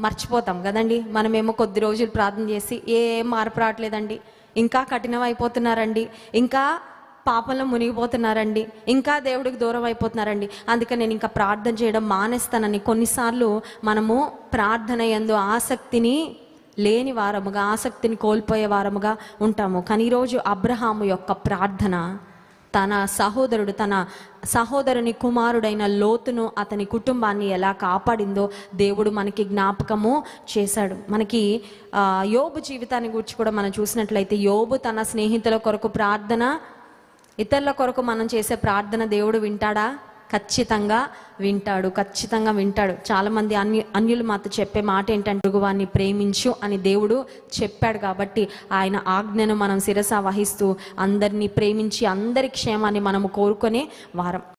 మర్చిపోతాం కదండి. మనమేమో కొద్ది రోజులు ప్రార్థన చేసి ఏం మార్పు రావట్లేదండి, ఇంకా కఠినం అయిపోతున్నారండి, ఇంకా పాపంలో మునిగిపోతున్నారండి, ఇంకా దేవుడికి దూరం అయిపోతున్నారండి, అందుకని నేను ఇంకా ప్రార్థన చేయడం మానేస్తానని కొన్నిసార్లు మనము ప్రార్థన యందు ఆసక్తిని లేని వారముగా, ఆసక్తిని కోల్పోయే వారముగా ఉంటాము. కానీ ఈరోజు అబ్రహాము యొక్క ప్రార్థన తన సహోదరుని కుమారుడైన లోతును, అతని కుటుంబాన్ని ఎలా కాపాడిందో దేవుడు మనకి జ్ఞాపకము చేశాడు. మనకి యోబు జీవితాన్ని గురించి కూడా మనం చూసినట్లయితే, యోబు తన స్నేహితుల కొరకు ప్రార్థన, ఇతరుల కొరకు మనం చేసే ప్రార్థన దేవుడు వింటాడా? ఖచ్చితంగా వింటాడు. చాలామంది అన్యులు మాతో చెప్పే మాట ఏంటంటే, పొరుగువాన్ని ప్రేమించు అని దేవుడు చెప్పాడు. కాబట్టి ఆయన ఆజ్ఞను మనం శిరస వహిస్తూ అందరినీ ప్రేమించి అందరి క్షేమాన్ని మనము కోరుకునే వారం.